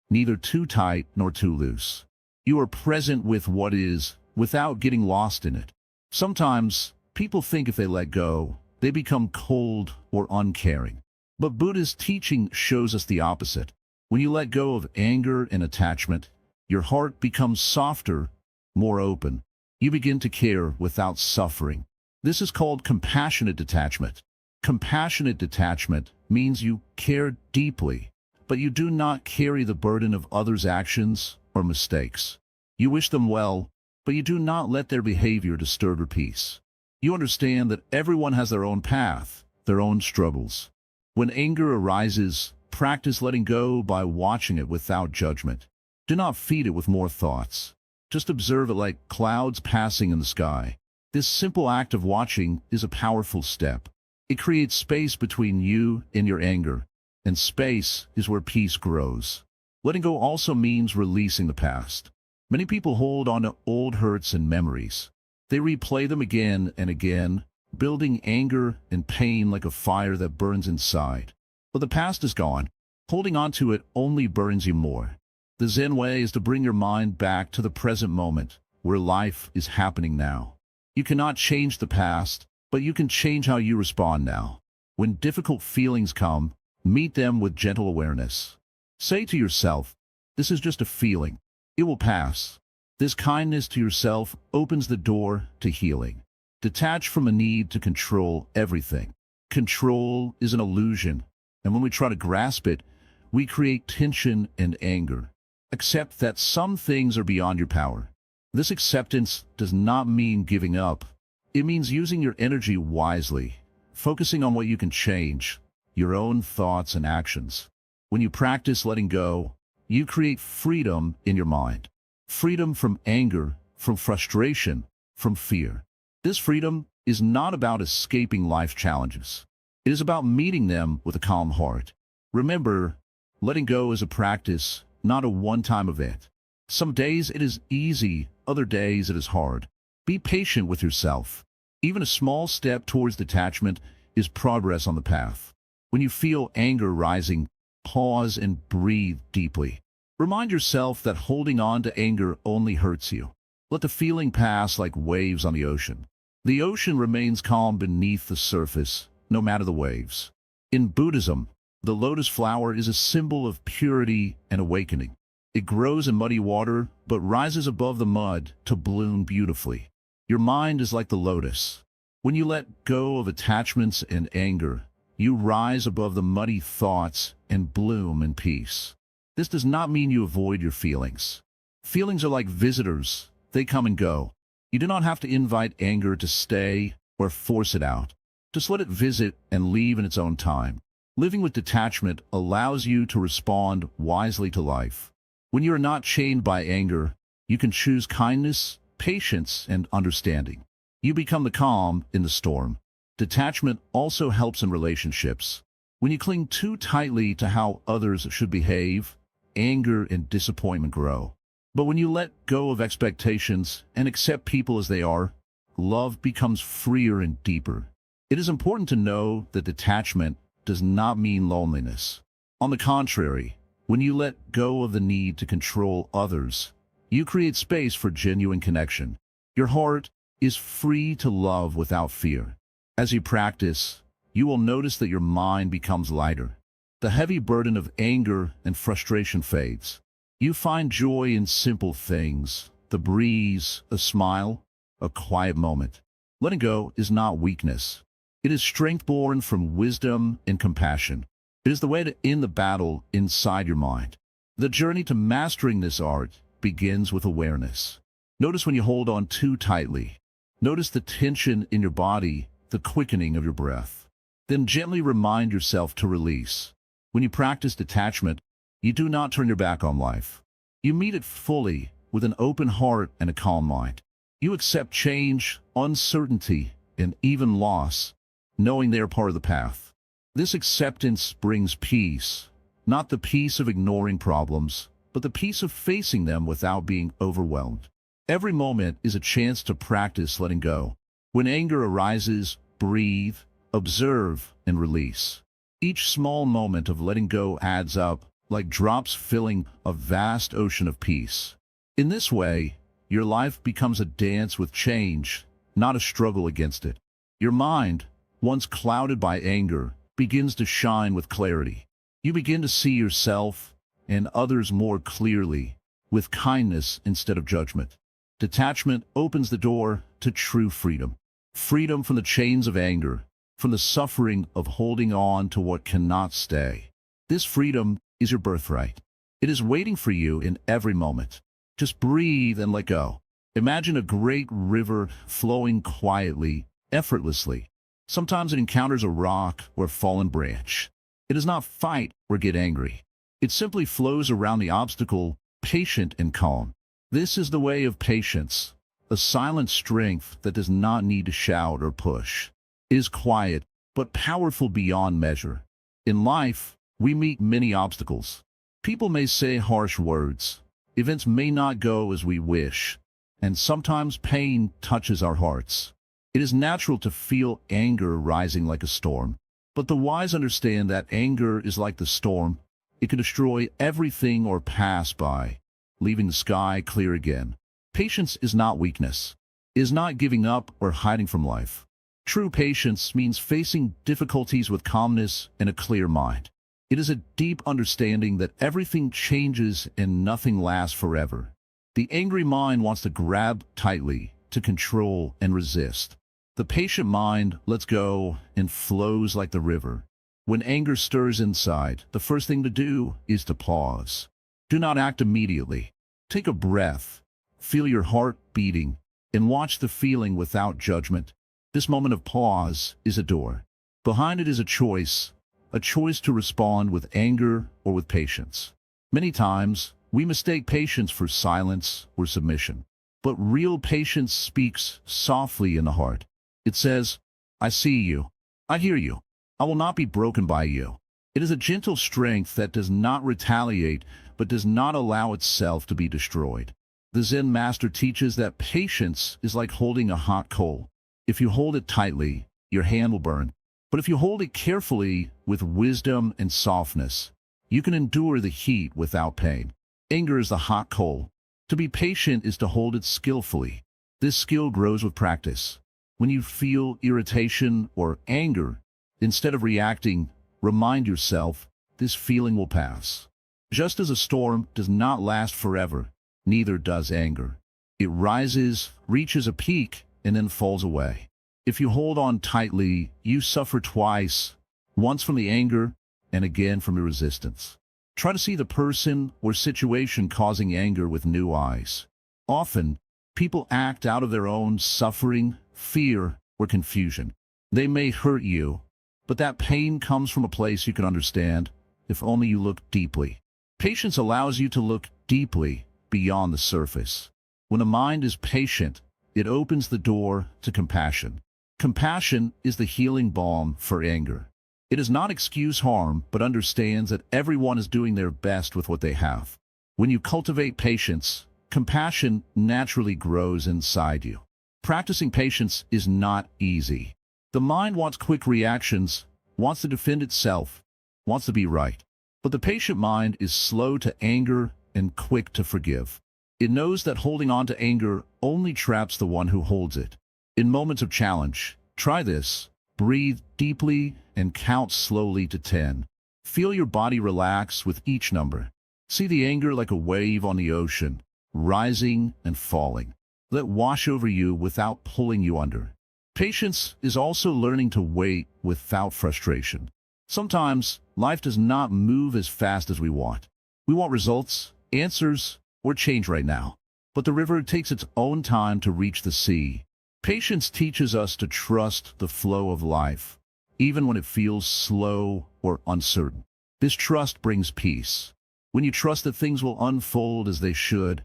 Speaker 1: neither too tight nor too loose. You are present with what is, without getting lost in it. Sometimes, people think if they let go, they become cold or uncaring. But Buddhist teaching shows us the opposite. When you let go of anger and attachment, your heart becomes softer, more open. You begin to care without suffering. This is called compassionate detachment. Compassionate detachment means you care deeply, but you do not carry the burden of others' actions or mistakes. You wish them well, but you do not let their behavior disturb your peace. You understand that everyone has their own path, their own struggles. When anger arises, practice letting go by watching it without judgment. Do not feed it with more thoughts. Just observe it like clouds passing in the sky. This simple act of watching is a powerful step. It creates space between you and your anger, and space is where peace grows. Letting go also means releasing the past. Many people hold on to old hurts and memories. They replay them again and again, building anger and pain like a fire that burns inside. But the past is gone. Holding on to it only burns you more. The Zen way is to bring your mind back to the present moment, where life is happening now. You cannot change the past, but you can change how you respond now. When difficult feelings come, meet them with gentle awareness. Say to yourself, "This is just a feeling. It will pass." This kindness to yourself opens the door to healing. Detach from a need to control everything. Control is an illusion, and when we try to grasp it, we create tension and anger. Accept that some things are beyond your power. This acceptance does not mean giving up. It means using your energy wisely, focusing on what you can change, your own thoughts and actions. When you practice letting go, you create freedom in your mind. Freedom from anger, from frustration, from fear. This freedom is not about escaping life challenges. It is about meeting them with a calm heart. Remember, letting go is a practice, not a one-time event. Some days it is easy, other days it is hard. Be patient with yourself. Even a small step towards detachment is progress on the path. When you feel anger rising, pause and breathe deeply. Remind yourself that holding on to anger only hurts you. Let the feeling pass like waves on the ocean. The ocean remains calm beneath the surface, no matter the waves. In Buddhism, the lotus flower is a symbol of purity and awakening. It grows in muddy water, but rises above the mud to bloom beautifully. Your mind is like the lotus. When you let go of attachments and anger, you rise above the muddy thoughts and bloom in peace. This does not mean you avoid your feelings. Feelings are like visitors. They come and go. You do not have to invite anger to stay or force it out. Just let it visit and leave in its own time. Living with detachment allows you to respond wisely to life. When you are not chained by anger, you can choose kindness, patience, and understanding. You become the calm in the storm. Detachment also helps in relationships. When you cling too tightly to how others should behave, anger and disappointment grow. But when you let go of expectations and accept people as they are, love becomes freer and deeper. It is important to know that detachment does not mean loneliness. On the contrary, when you let go of the need to control others, you create space for genuine connection. Your heart is free to love without fear. As you practice, you will notice that your mind becomes lighter. The heavy burden of anger and frustration fades. You find joy in simple things, the breeze, a smile, a quiet moment. Letting go is not weakness. It is strength born from wisdom and compassion. It is the way to end the battle inside your mind. The journey to mastering this art begins with awareness. Notice when you hold on too tightly. Notice the tension in your body, the quickening of your breath. Then gently remind yourself to release. When you practice detachment, you do not turn your back on life. You meet it fully with an open heart and a calm mind. You accept change, uncertainty, and even loss, knowing they are part of the path. This acceptance brings peace, not the peace of ignoring problems, but the peace of facing them without being overwhelmed. Every moment is a chance to practice letting go. When anger arises, breathe, observe, and release. Each small moment of letting go adds up, like drops filling a vast ocean of peace. In this way, your life becomes a dance with change, not a struggle against it. Your mind, once clouded by anger, begins to shine with clarity. You begin to see yourself and others more clearly, with kindness instead of judgment. Detachment opens the door to true freedom. Freedom from the chains of anger, from the suffering of holding on to what cannot stay. This freedom is your birthright. It is waiting for you in every moment. Just breathe and let go. Imagine a great river flowing quietly, effortlessly. Sometimes it encounters a rock or a fallen branch. It does not fight or get angry. It simply flows around the obstacle, patient and calm. This is the way of patience, a silent strength that does not need to shout or push. It is quiet, but powerful beyond measure. In life, we meet many obstacles. People may say harsh words. Events may not go as we wish, and sometimes pain touches our hearts. It is natural to feel anger rising like a storm, but the wise understand that anger is like the storm. It can destroy everything or pass by, leaving the sky clear again. Patience is not weakness. It is not giving up or hiding from life. True patience means facing difficulties with calmness and a clear mind. It is a deep understanding that everything changes and nothing lasts forever. The angry mind wants to grab tightly, to control and resist. The patient mind lets go and flows like the river. When anger stirs inside, the first thing to do is to pause. Do not act immediately. Take a breath, feel your heart beating, and watch the feeling without judgment. This moment of pause is a door. Behind it is a choice to respond with anger or with patience. Many times, we mistake patience for silence or submission. But real patience speaks softly in the heart. It says, I see you. I hear you. I will not be broken by you. It is a gentle strength that does not retaliate, but does not allow itself to be destroyed. The Zen master teaches that patience is like holding a hot coal. If you hold it tightly, your hand will burn. But if you hold it carefully, with wisdom and softness, you can endure the heat without pain. Anger is the hot coal. To be patient is to hold it skillfully. This skill grows with practice. When you feel irritation or anger, instead of reacting, remind yourself, this feeling will pass. Just as a storm does not last forever, neither does anger. It rises, reaches a peak, and then falls away. If you hold on tightly, you suffer twice, once from the anger and again from your resistance. Try to see the person or situation causing anger with new eyes. Often, people act out of their own suffering, fear, or confusion. They may hurt you, but that pain comes from a place you can understand, if only you look deeply. Patience allows you to look deeply beyond the surface. When the mind is patient, it opens the door to compassion. Compassion is the healing balm for anger. It does not excuse harm, but understands that everyone is doing their best with what they have. When you cultivate patience, compassion naturally grows inside you. Practicing patience is not easy. The mind wants quick reactions, wants to defend itself, wants to be right. But the patient mind is slow to anger and quick to forgive. It knows that holding on to anger only traps the one who holds it. In moments of challenge, try this. Breathe deeply and count slowly to 10. Feel your body relax with each number. See the anger like a wave on the ocean, rising and falling. Let it wash over you without pulling you under. Patience is also learning to wait without frustration. Sometimes, life does not move as fast as we want. We want results, answers, or change right now. But the river takes its own time to reach the sea. Patience teaches us to trust the flow of life, even when it feels slow or uncertain. This trust brings peace. When you trust that things will unfold as they should,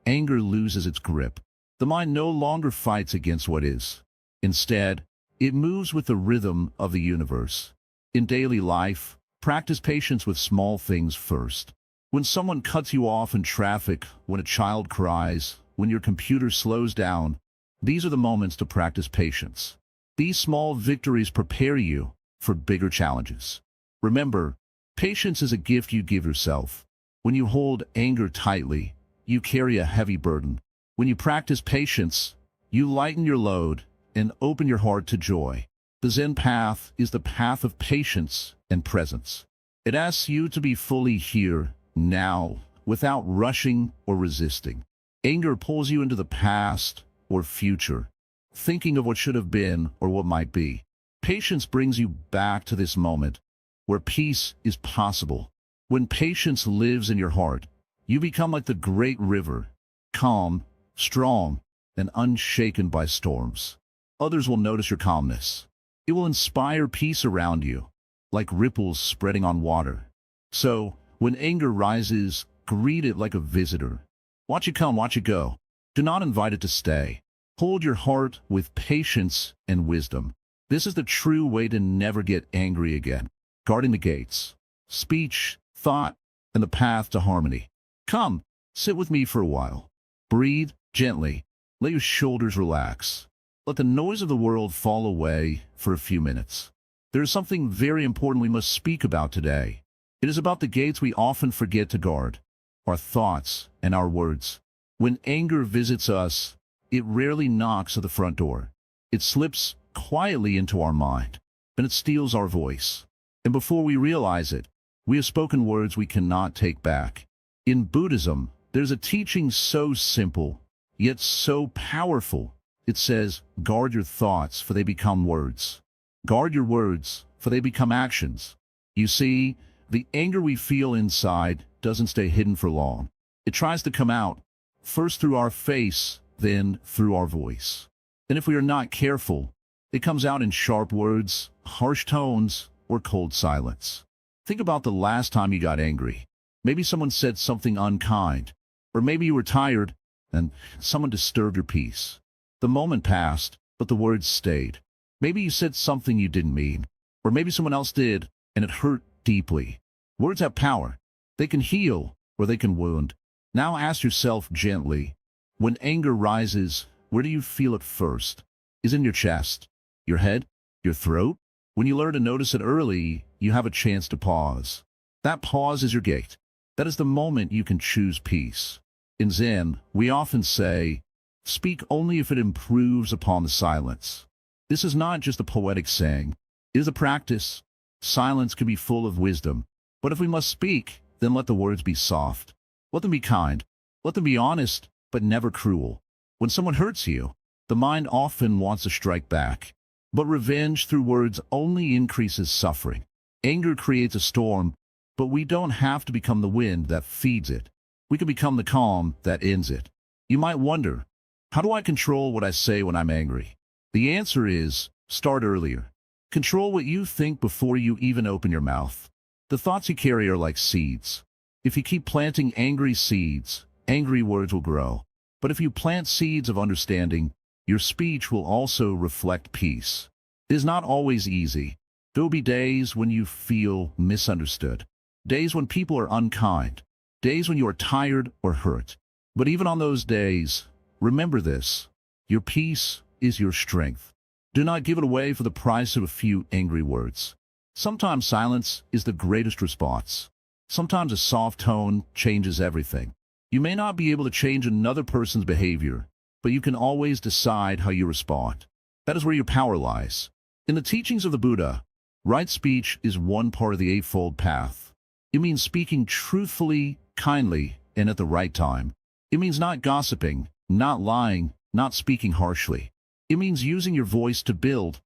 Speaker 1: anger loses its grip. The mind no longer fights against what is. Instead, it moves with the rhythm of the universe. In daily life, practice patience with small things first. When someone cuts you off in traffic, when a child cries, when your computer slows down, these are the moments to practice patience. These small victories prepare you for bigger challenges. Remember, patience is a gift you give yourself. When you hold anger tightly, you carry a heavy burden. When you practice patience, you lighten your load and open your heart to joy. The Zen path is the path of patience and presence. It asks you to be fully here, now, without rushing or resisting. Anger pulls you into the past or future, thinking of what should have been or what might be. Patience brings you back to this moment, where peace is possible. When patience lives in your heart, you become like the great river, calm, strong, and unshaken by storms. Others will notice your calmness. It will inspire peace around you, like ripples spreading on water. So, when anger rises, greet it like a visitor. Watch it come, watch it go. Do not invite it to stay. Hold your heart with patience and wisdom. This is the true way to never get angry again. Guarding the gates, speech, thought, and the path to harmony. Come, sit with me for a while. Breathe gently. Let your shoulders relax. Let the noise of the world fall away for a few minutes. There is something very important we must speak about today. It is about the gates we often forget to guard, our thoughts and our words. When anger visits us, it rarely knocks at the front door. It slips quietly into our mind, and it steals our voice. And before we realize it, we have spoken words we cannot take back. In Buddhism, there's a teaching so simple, yet so powerful. It says, guard your thoughts, for they become words. Guard your words, for they become actions. You see, the anger we feel inside doesn't stay hidden for long. It tries to come out, first through our face, then through our voice. And if we are not careful, it comes out in sharp words, harsh tones, or cold silence. Think about the last time you got angry. Maybe someone said something unkind, or maybe you were tired and someone disturbed your peace. The moment passed, but the words stayed. Maybe you said something you didn't mean, or maybe someone else did, and it hurt deeply. Words have power. They can heal, or they can wound. Now ask yourself gently, when anger rises, where do you feel it first? Is it in your chest, your head, your throat? When you learn to notice it early, you have a chance to pause. That pause is your gate. That is the moment you can choose peace. In Zen, we often say, speak only if it improves upon the silence. This is not just a poetic saying. It is a practice. Silence can be full of wisdom. But if we must speak, then let the words be soft. Let them be kind. Let them be honest, but never cruel. When someone hurts you, the mind often wants to strike back. But revenge through words only increases suffering. Anger creates a storm, but we don't have to become the wind that feeds it. We can become the calm that ends it. You might wonder, how do I control what I say when I'm angry? The answer is, start earlier. Control what you think before you even open your mouth. The thoughts you carry are like seeds. If you keep planting angry seeds, angry words will grow. But if you plant seeds of understanding, your speech will also reflect peace. It is not always easy. There will be days when you feel misunderstood. Days when people are unkind. Days when you are tired or hurt. But even on those days, remember this. Your peace is your strength. Do not give it away for the price of a few angry words. Sometimes silence is the greatest response. Sometimes a soft tone changes everything. You may not be able to change another person's behavior, but you can always decide how you respond. That is where your power lies. In the teachings of the Buddha, right speech is one part of the Eightfold Path. It means speaking truthfully, kindly, and at the right time. It means not gossiping, not lying, not speaking harshly. It means using your voice to build,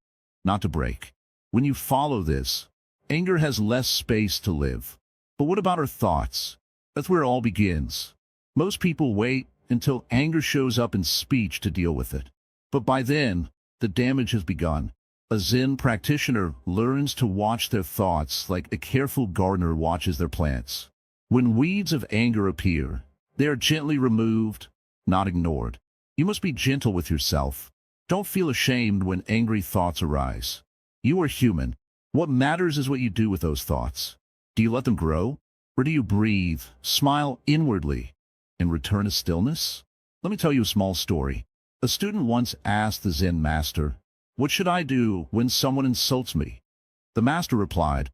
Speaker 1: not to break. When you follow this, anger has less space to live. But what about our thoughts? That's where it all begins. Most people wait until anger shows up in speech to deal with it. But by then, the damage has begun. A Zen practitioner learns to watch their thoughts like a careful gardener watches their plants. When weeds of anger appear, they are gently removed, not ignored. You must be gentle with yourself. Don't feel ashamed when angry thoughts arise. You are human. What matters is what you do with those thoughts. Do you let them grow? Or do you breathe, smile inwardly, and return to stillness? Let me tell you a small story. A student once asked the Zen master, "What should I do when someone insults me?" The master replied,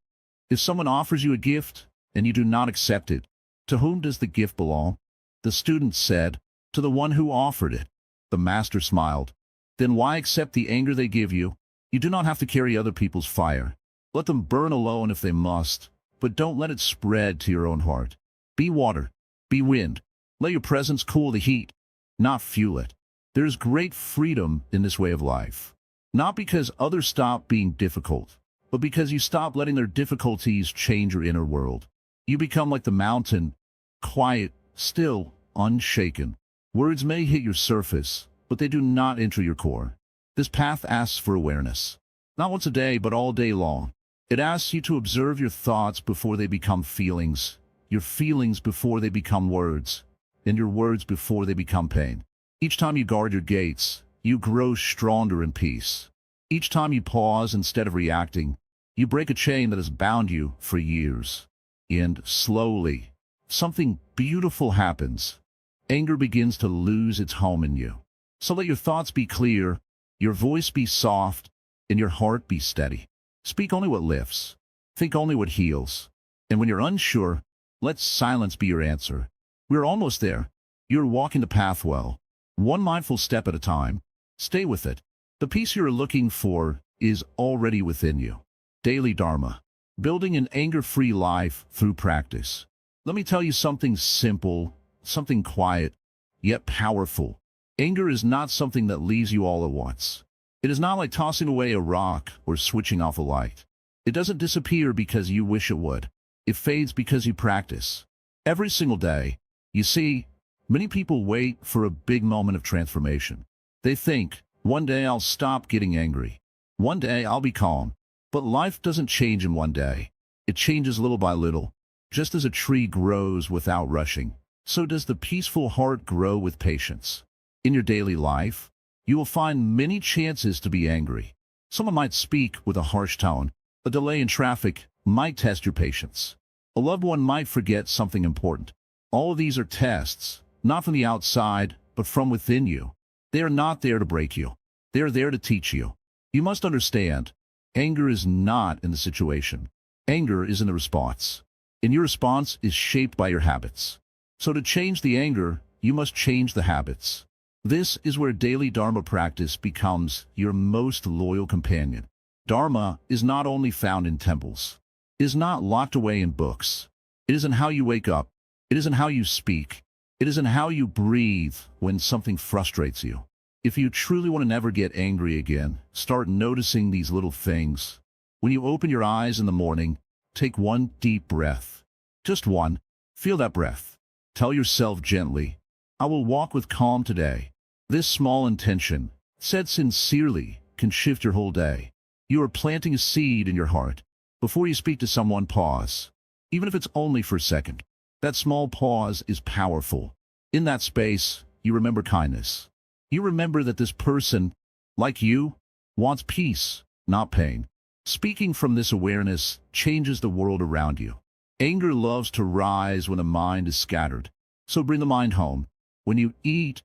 Speaker 1: "If someone offers you a gift and you do not accept it, to whom does the gift belong?" The student said, "To the one who offered it." The master smiled. "Then why accept the anger they give you? You do not have to carry other people's fire. Let them burn alone if they must, but don't let it spread to your own heart. Be water, be wind. Let your presence cool the heat, not fuel it." There is great freedom in this way of life. Not because others stop being difficult, but because you stop letting their difficulties change your inner world. You become like the mountain, quiet, still, unshaken. Words may hit your surface, but they do not enter your core. This path asks for awareness. Not once a day, but all day long. It asks you to observe your thoughts before they become feelings, your feelings before they become words, and your words before they become pain. Each time you guard your gates, you grow stronger in peace. Each time you pause instead of reacting, you break a chain that has bound you for years. And slowly, something beautiful happens. Anger begins to lose its home in you. So let your thoughts be clear, your voice be soft, and your heart be steady. Speak only what lifts. Think only what heals. And when you're unsure, let silence be your answer. We're almost there. You're walking the path well, one mindful step at a time. Stay with it. The peace you're looking for is already within you. Daily Dharma. Building an anger-free life through practice. Let me tell you something simple, something quiet, yet powerful. Anger is not something that leaves you all at once. It is not like tossing away a rock or switching off a light. It doesn't disappear because you wish it would. It fades because you practice. Every single day, you see, many people wait for a big moment of transformation. They think, one day I'll stop getting angry. One day I'll be calm. But life doesn't change in one day. It changes little by little. Just as a tree grows without rushing, so does the peaceful heart grow with patience. In your daily life, you will find many chances to be angry. Someone might speak with a harsh tone. A delay in traffic might test your patience. A loved one might forget something important. All of these are tests, not from the outside, but from within you. They are not there to break you. They are there to teach you. You must understand, anger is not in the situation. Anger is in the response. And your response is shaped by your habits. So to change the anger, you must change the habits. This is where daily Dharma practice becomes your most loyal companion. Dharma is not only found in temples. It is not locked away in books. It is in how you wake up. It is in how you speak. It is in how you breathe when something frustrates you. If you truly want to never get angry again, start noticing these little things. When you open your eyes in the morning, take one deep breath. Just one. Feel that breath. Tell yourself gently, I will walk with calm today. This small intention, said sincerely, can shift your whole day. You are planting a seed in your heart. Before you speak to someone, pause. Even if it's only for a second. That small pause is powerful. In that space, you remember kindness. You remember that this person, like you, wants peace, not pain. Speaking from this awareness changes the world around you. Anger loves to rise when the mind is scattered. So bring the mind home. When you eat,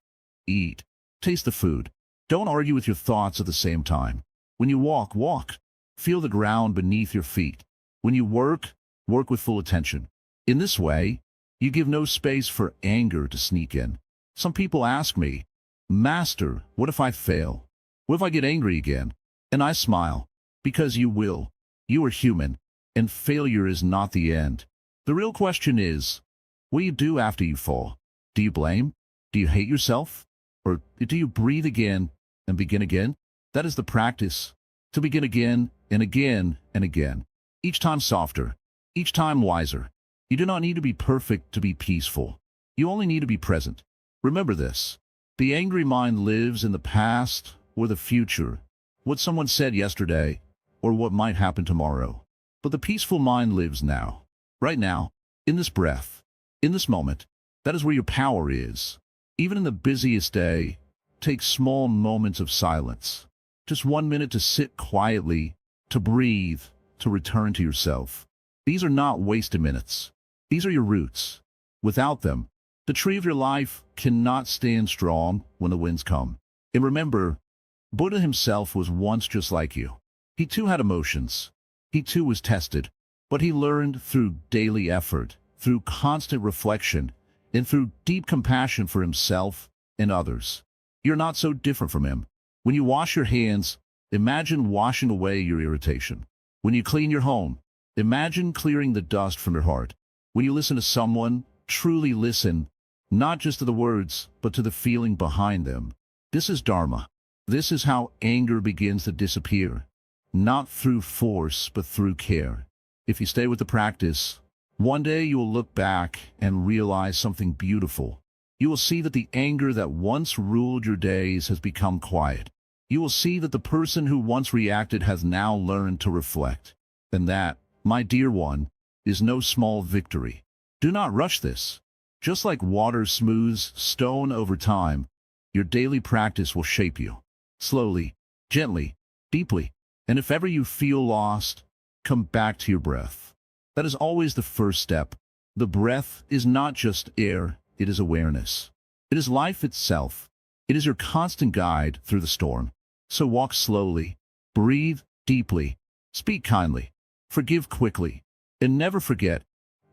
Speaker 1: eat. Taste the food. Don't argue with your thoughts at the same time. When you walk, walk. Feel the ground beneath your feet. When you work, work with full attention. In this way, you give no space for anger to sneak in. Some people ask me, Master, what if I fail? What if I get angry again? And I smile. Because you will. You are human, and failure is not the end. The real question is, what do you do after you fall? Do you blame? Do you hate yourself? Or do you breathe again and begin again? That is the practice. To begin again and again and again. Each time softer. Each time wiser. You do not need to be perfect to be peaceful. You only need to be present. Remember this. The angry mind lives in the past or the future. What someone said yesterday or what might happen tomorrow. But the peaceful mind lives now. Right now. In this breath. In this moment. That is where your power is. Even in the busiest day, take small moments of silence. Just 1 minute to sit quietly, to breathe, to return to yourself. These are not wasted minutes. These are your roots. Without them, the tree of your life cannot stand strong when the winds come. And remember, Buddha himself was once just like you. He too had emotions. He too was tested. But he learned through daily effort, through constant reflection, and through deep compassion for himself and others. You're not so different from him. When you wash your hands, imagine washing away your irritation. When you clean your home, imagine clearing the dust from your heart. When you listen to someone, truly listen, not just to the words, but to the feeling behind them. This is Dharma. This is how anger begins to disappear. Not through force, but through care. If you stay with the practice, one day you will look back and realize something beautiful. You will see that the anger that once ruled your days has become quiet. You will see that the person who once reacted has now learned to reflect. And that, my dear one, is no small victory. Do not rush this. Just like water smooths stone over time, your daily practice will shape you. Slowly, gently, deeply. And if ever you feel lost, come back to your breath. That is always the first step. The breath is not just air, it is awareness. It is life itself. It is your constant guide through the storm. So walk slowly, breathe deeply, speak kindly, forgive quickly, and never forget,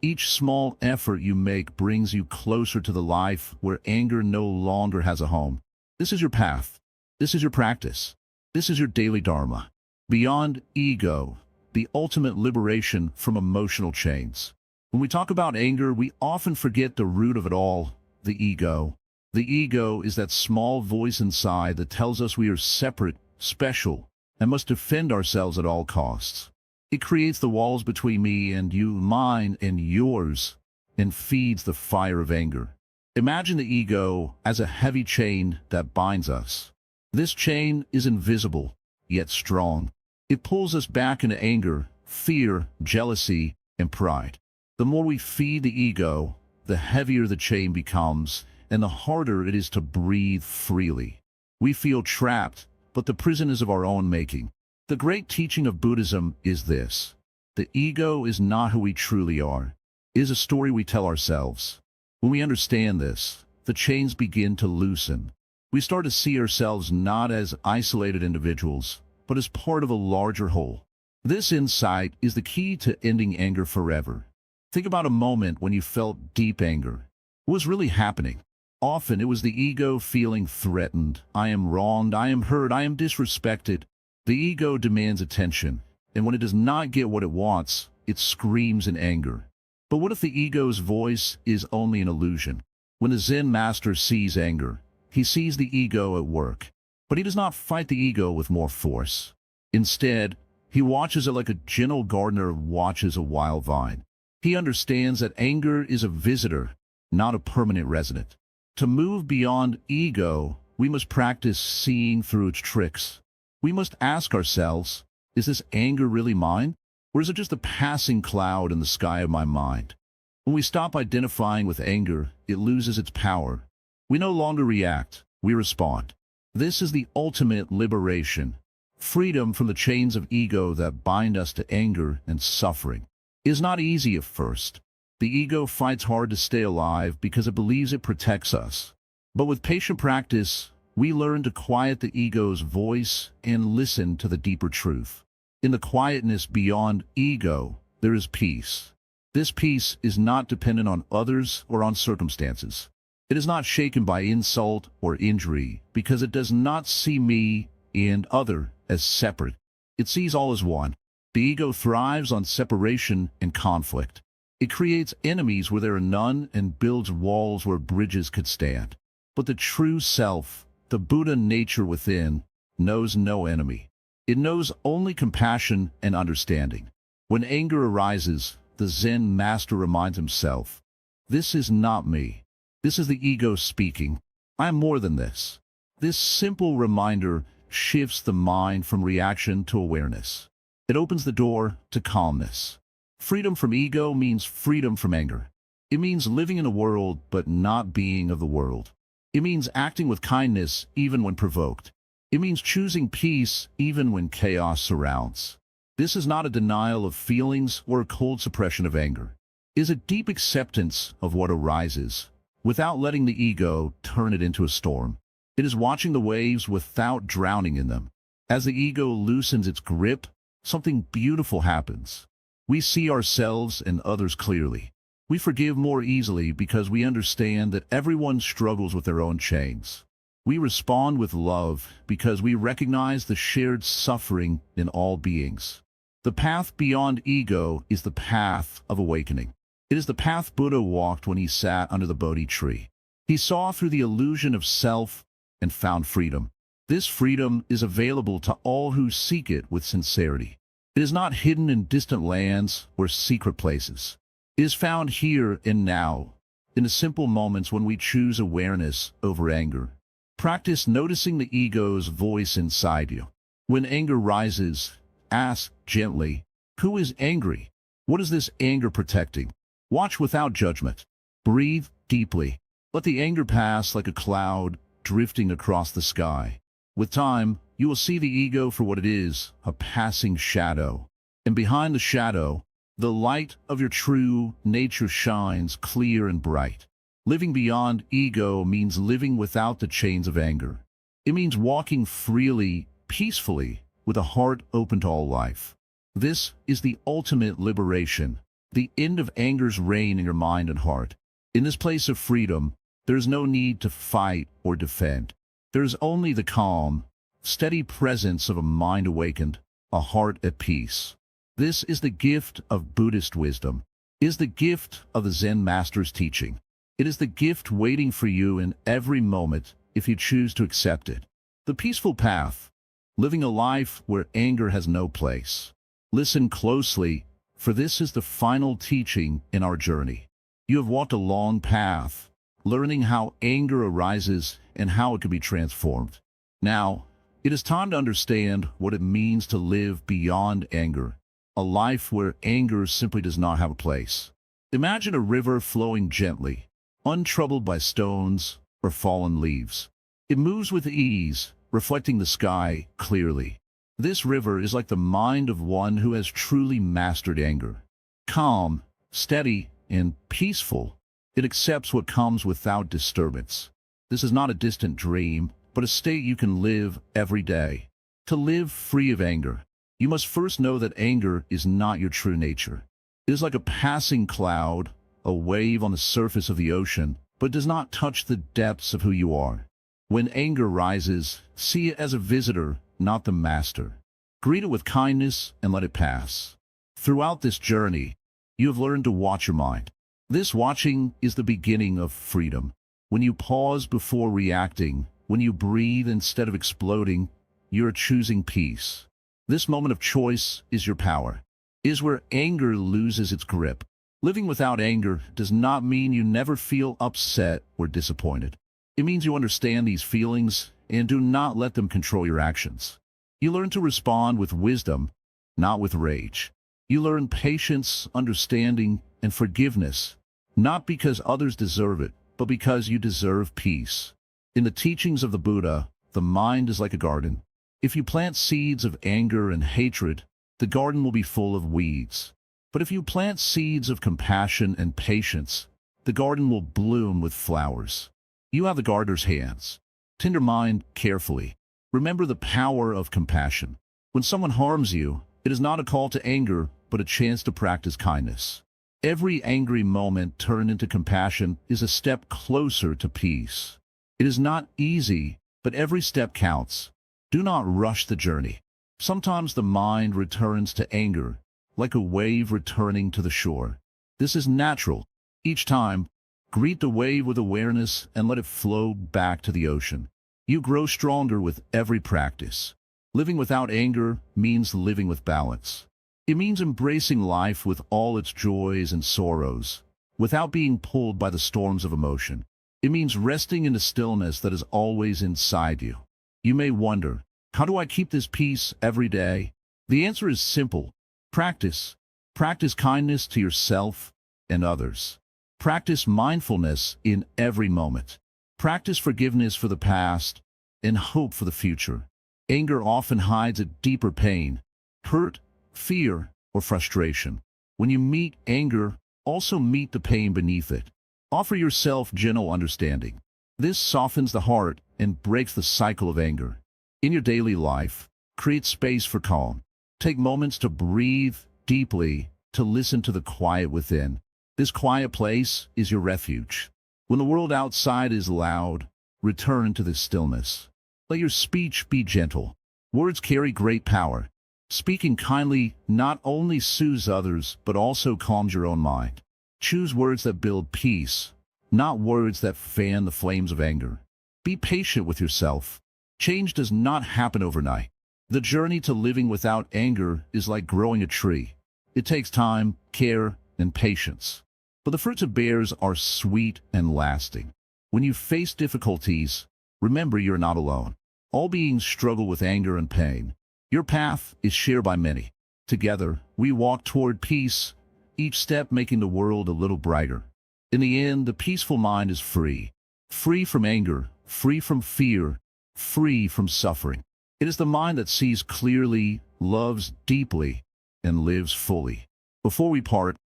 Speaker 1: Each small effort you make brings you closer to the life where anger no longer has a home. This is your path. This is your practice. This is your daily dharma. Beyond ego, the ultimate liberation from emotional chains. When we talk about anger, we often forget the root of it all, the ego. The ego is that small voice inside that tells us we are separate, special, and must defend ourselves at all costs. It creates the walls between me and you, mine and yours, and feeds the fire of anger. Imagine the ego as a heavy chain that binds us. This chain is invisible, yet strong. It pulls us back into anger, fear, jealousy, and pride. The more we feed the ego, the heavier the chain becomes, and the harder it is to breathe freely. We feel trapped, but the prison is of our own making. The great teaching of Buddhism is this: the ego is not who we truly are. It is a story we tell ourselves. When we understand this, the chains begin to loosen. We start to see ourselves not as isolated individuals, but as part of a larger whole. This insight is the key to ending anger forever. Think about a moment when you felt deep anger. What was really happening? Often it was the ego feeling threatened. I am wronged, I am hurt, I am disrespected. The ego demands attention, and when it does not get what it wants, it screams in anger. But what if the ego's voice is only an illusion? When the Zen master sees anger, he sees the ego at work. But he does not fight the ego with more force. Instead, he watches it like a gentle gardener watches a wild vine. He understands that anger is a visitor, not a permanent resident. To move beyond ego, we must practice seeing through its tricks. We must ask ourselves, is this anger really mine? Or is it just a passing cloud in the sky of my mind? When we stop identifying with anger, it loses its power. We no longer react, we respond. This is the ultimate liberation, freedom from the chains of ego that bind us to anger and suffering. It is not easy at first. The ego fights hard to stay alive because it believes it protects us. But with patient practice, we learn to quiet the ego's voice and listen to the deeper truth. In the quietness beyond ego, there is peace. This peace is not dependent on others or on circumstances. It is not shaken by insult or injury because it does not see me and other as separate. It sees all as one. The ego thrives on separation and conflict. It creates enemies where there are none and builds walls where bridges could stand. But the true self, the Buddha nature within, knows no enemy. It knows only compassion and understanding. When anger arises, the Zen master reminds himself, this is not me. This is the ego speaking. I am more than this. This simple reminder shifts the mind from reaction to awareness. It opens the door to calmness. Freedom from ego means freedom from anger. It means living in a world but not being of the world. It means acting with kindness even when provoked. It means choosing peace even when chaos surrounds. This is not a denial of feelings or a cold suppression of anger. It is a deep acceptance of what arises, without letting the ego turn it into a storm. It is watching the waves without drowning in them. As the ego loosens its grip, something beautiful happens. We see ourselves and others clearly. We forgive more easily because we understand that everyone struggles with their own chains. We respond with love because we recognize the shared suffering in all beings. The path beyond ego is the path of awakening. It is the path Buddha walked when he sat under the Bodhi tree. He saw through the illusion of self and found freedom. This freedom is available to all who seek it with sincerity. It is not hidden in distant lands or secret places. It is found here and now, in the simple moments when we choose awareness over anger. Practice noticing the ego's voice inside you. When anger rises, ask gently, who is angry? What is this anger protecting? Watch without judgment. Breathe deeply. Let the anger pass like a cloud drifting across the sky. With time, you will see the ego for what it is, a passing shadow. And behind the shadow, the light of your true nature shines clear and bright. Living beyond ego means living without the chains of anger. It means walking freely, peacefully, with a heart open to all life. This is the ultimate liberation. the end of anger's reign in your mind and heart. In this place of freedom, there is no need to fight or defend. There is only the calm, steady presence of a mind awakened, a heart at peace. This is the gift of Buddhist wisdom. It is the gift of the Zen master's teaching. It is the gift waiting for you in every moment if you choose to accept it. The peaceful path, living a life where anger has no place. Listen closely, for this is the final teaching in our journey. You have walked a long path, learning how anger arises and how it can be transformed. Now, it is time to understand what it means to live beyond anger, a life where anger simply does not have a place. Imagine a river flowing gently, untroubled by stones or fallen leaves. It moves with ease, reflecting the sky clearly. This river is like the mind of one who has truly mastered anger. Calm, steady, and peaceful, it accepts what comes without disturbance. This is not a distant dream, but a state you can live every day. To live free of anger, you must first know that anger is not your true nature. It is like a passing cloud, a wave on the surface of the ocean, but does not touch the depths of who you are. When anger rises, see it as a visitor, not the master. Greet it with kindness and let it pass. Throughout this journey, you have learned to watch your mind. This watching is the beginning of freedom. When you pause before reacting, when you breathe instead of exploding, you are choosing peace. This moment of choice is your power. It is where anger loses its grip. Living without anger does not mean you never feel upset or disappointed. It means you understand these feelings and do not let them control your actions. You learn to respond with wisdom, not with rage. You learn patience, understanding, and forgiveness, not because others deserve it, but because you deserve peace. In the teachings of the Buddha, the mind is like a garden. If you plant seeds of anger and hatred, the garden will be full of weeds. But if you plant seeds of compassion and patience, the garden will bloom with flowers. You have the gardener's hands. Tend your mind carefully. Remember the power of compassion. When someone harms you, it is not a call to anger, but a chance to practice kindness. Every angry moment turned into compassion is a step closer to peace. It is not easy, but every step counts. Do not rush the journey. Sometimes the mind returns to anger, like a wave returning to the shore. This is natural. Each time, greet the wave with awareness and let it flow back to the ocean. You grow stronger with every practice. Living without anger means living with balance. It means embracing life with all its joys and sorrows, without being pulled by the storms of emotion. It means resting in the stillness that is always inside you. You may wonder, how do I keep this peace every day? The answer is simple. Practice. Practice kindness to yourself and others. Practice mindfulness in every moment. Practice forgiveness for the past and hope for the future. Anger often hides a deeper pain, hurt, fear, or frustration. When you meet anger, also meet the pain beneath it. Offer yourself gentle understanding. This softens the heart and breaks the cycle of anger. In your daily life, create space for calm. Take moments to breathe deeply, to listen to the quiet within. This quiet place is your refuge. When the world outside is loud, return to this stillness. Let your speech be gentle. Words carry great power. Speaking kindly not only soothes others, but also calms your own mind. Choose words that build peace, not words that fan the flames of anger. Be patient with yourself. Change does not happen overnight. The journey to living without anger is like growing a tree. It takes time, care, and patience. But the fruits it bears are sweet and lasting. When you face difficulties, remember you're not alone. All beings struggle with anger and pain. Your path is shared by many. Together, we walk toward peace, each step making the world a little brighter. In the end, the peaceful mind is free. Free from anger, free from fear, free from suffering. It is the mind that sees clearly, loves deeply, and lives fully. Before we part,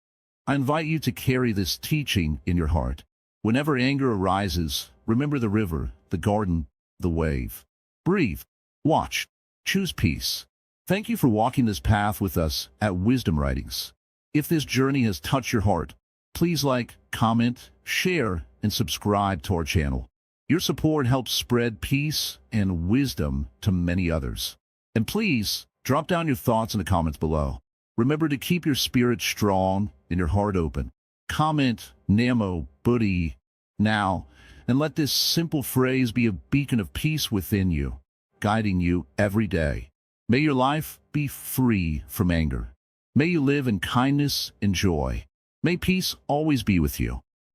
Speaker 1: I invite you to carry this teaching in your heart. Whenever anger arises, remember the river, the garden, the wave. Breathe, watch, choose peace. Thank you for walking this path with us at Wisdom Writings. If this journey has touched your heart, please like, comment, share, and subscribe to our channel. Your support helps spread peace and wisdom to many others. And please, drop down your thoughts in the comments below. Remember to keep your spirit strong and your heart open. Comment Namo Buddhi now, and let this simple phrase be a beacon of peace within you, guiding you every day. May your life be free from anger. May you live in kindness and joy. May peace always be with you.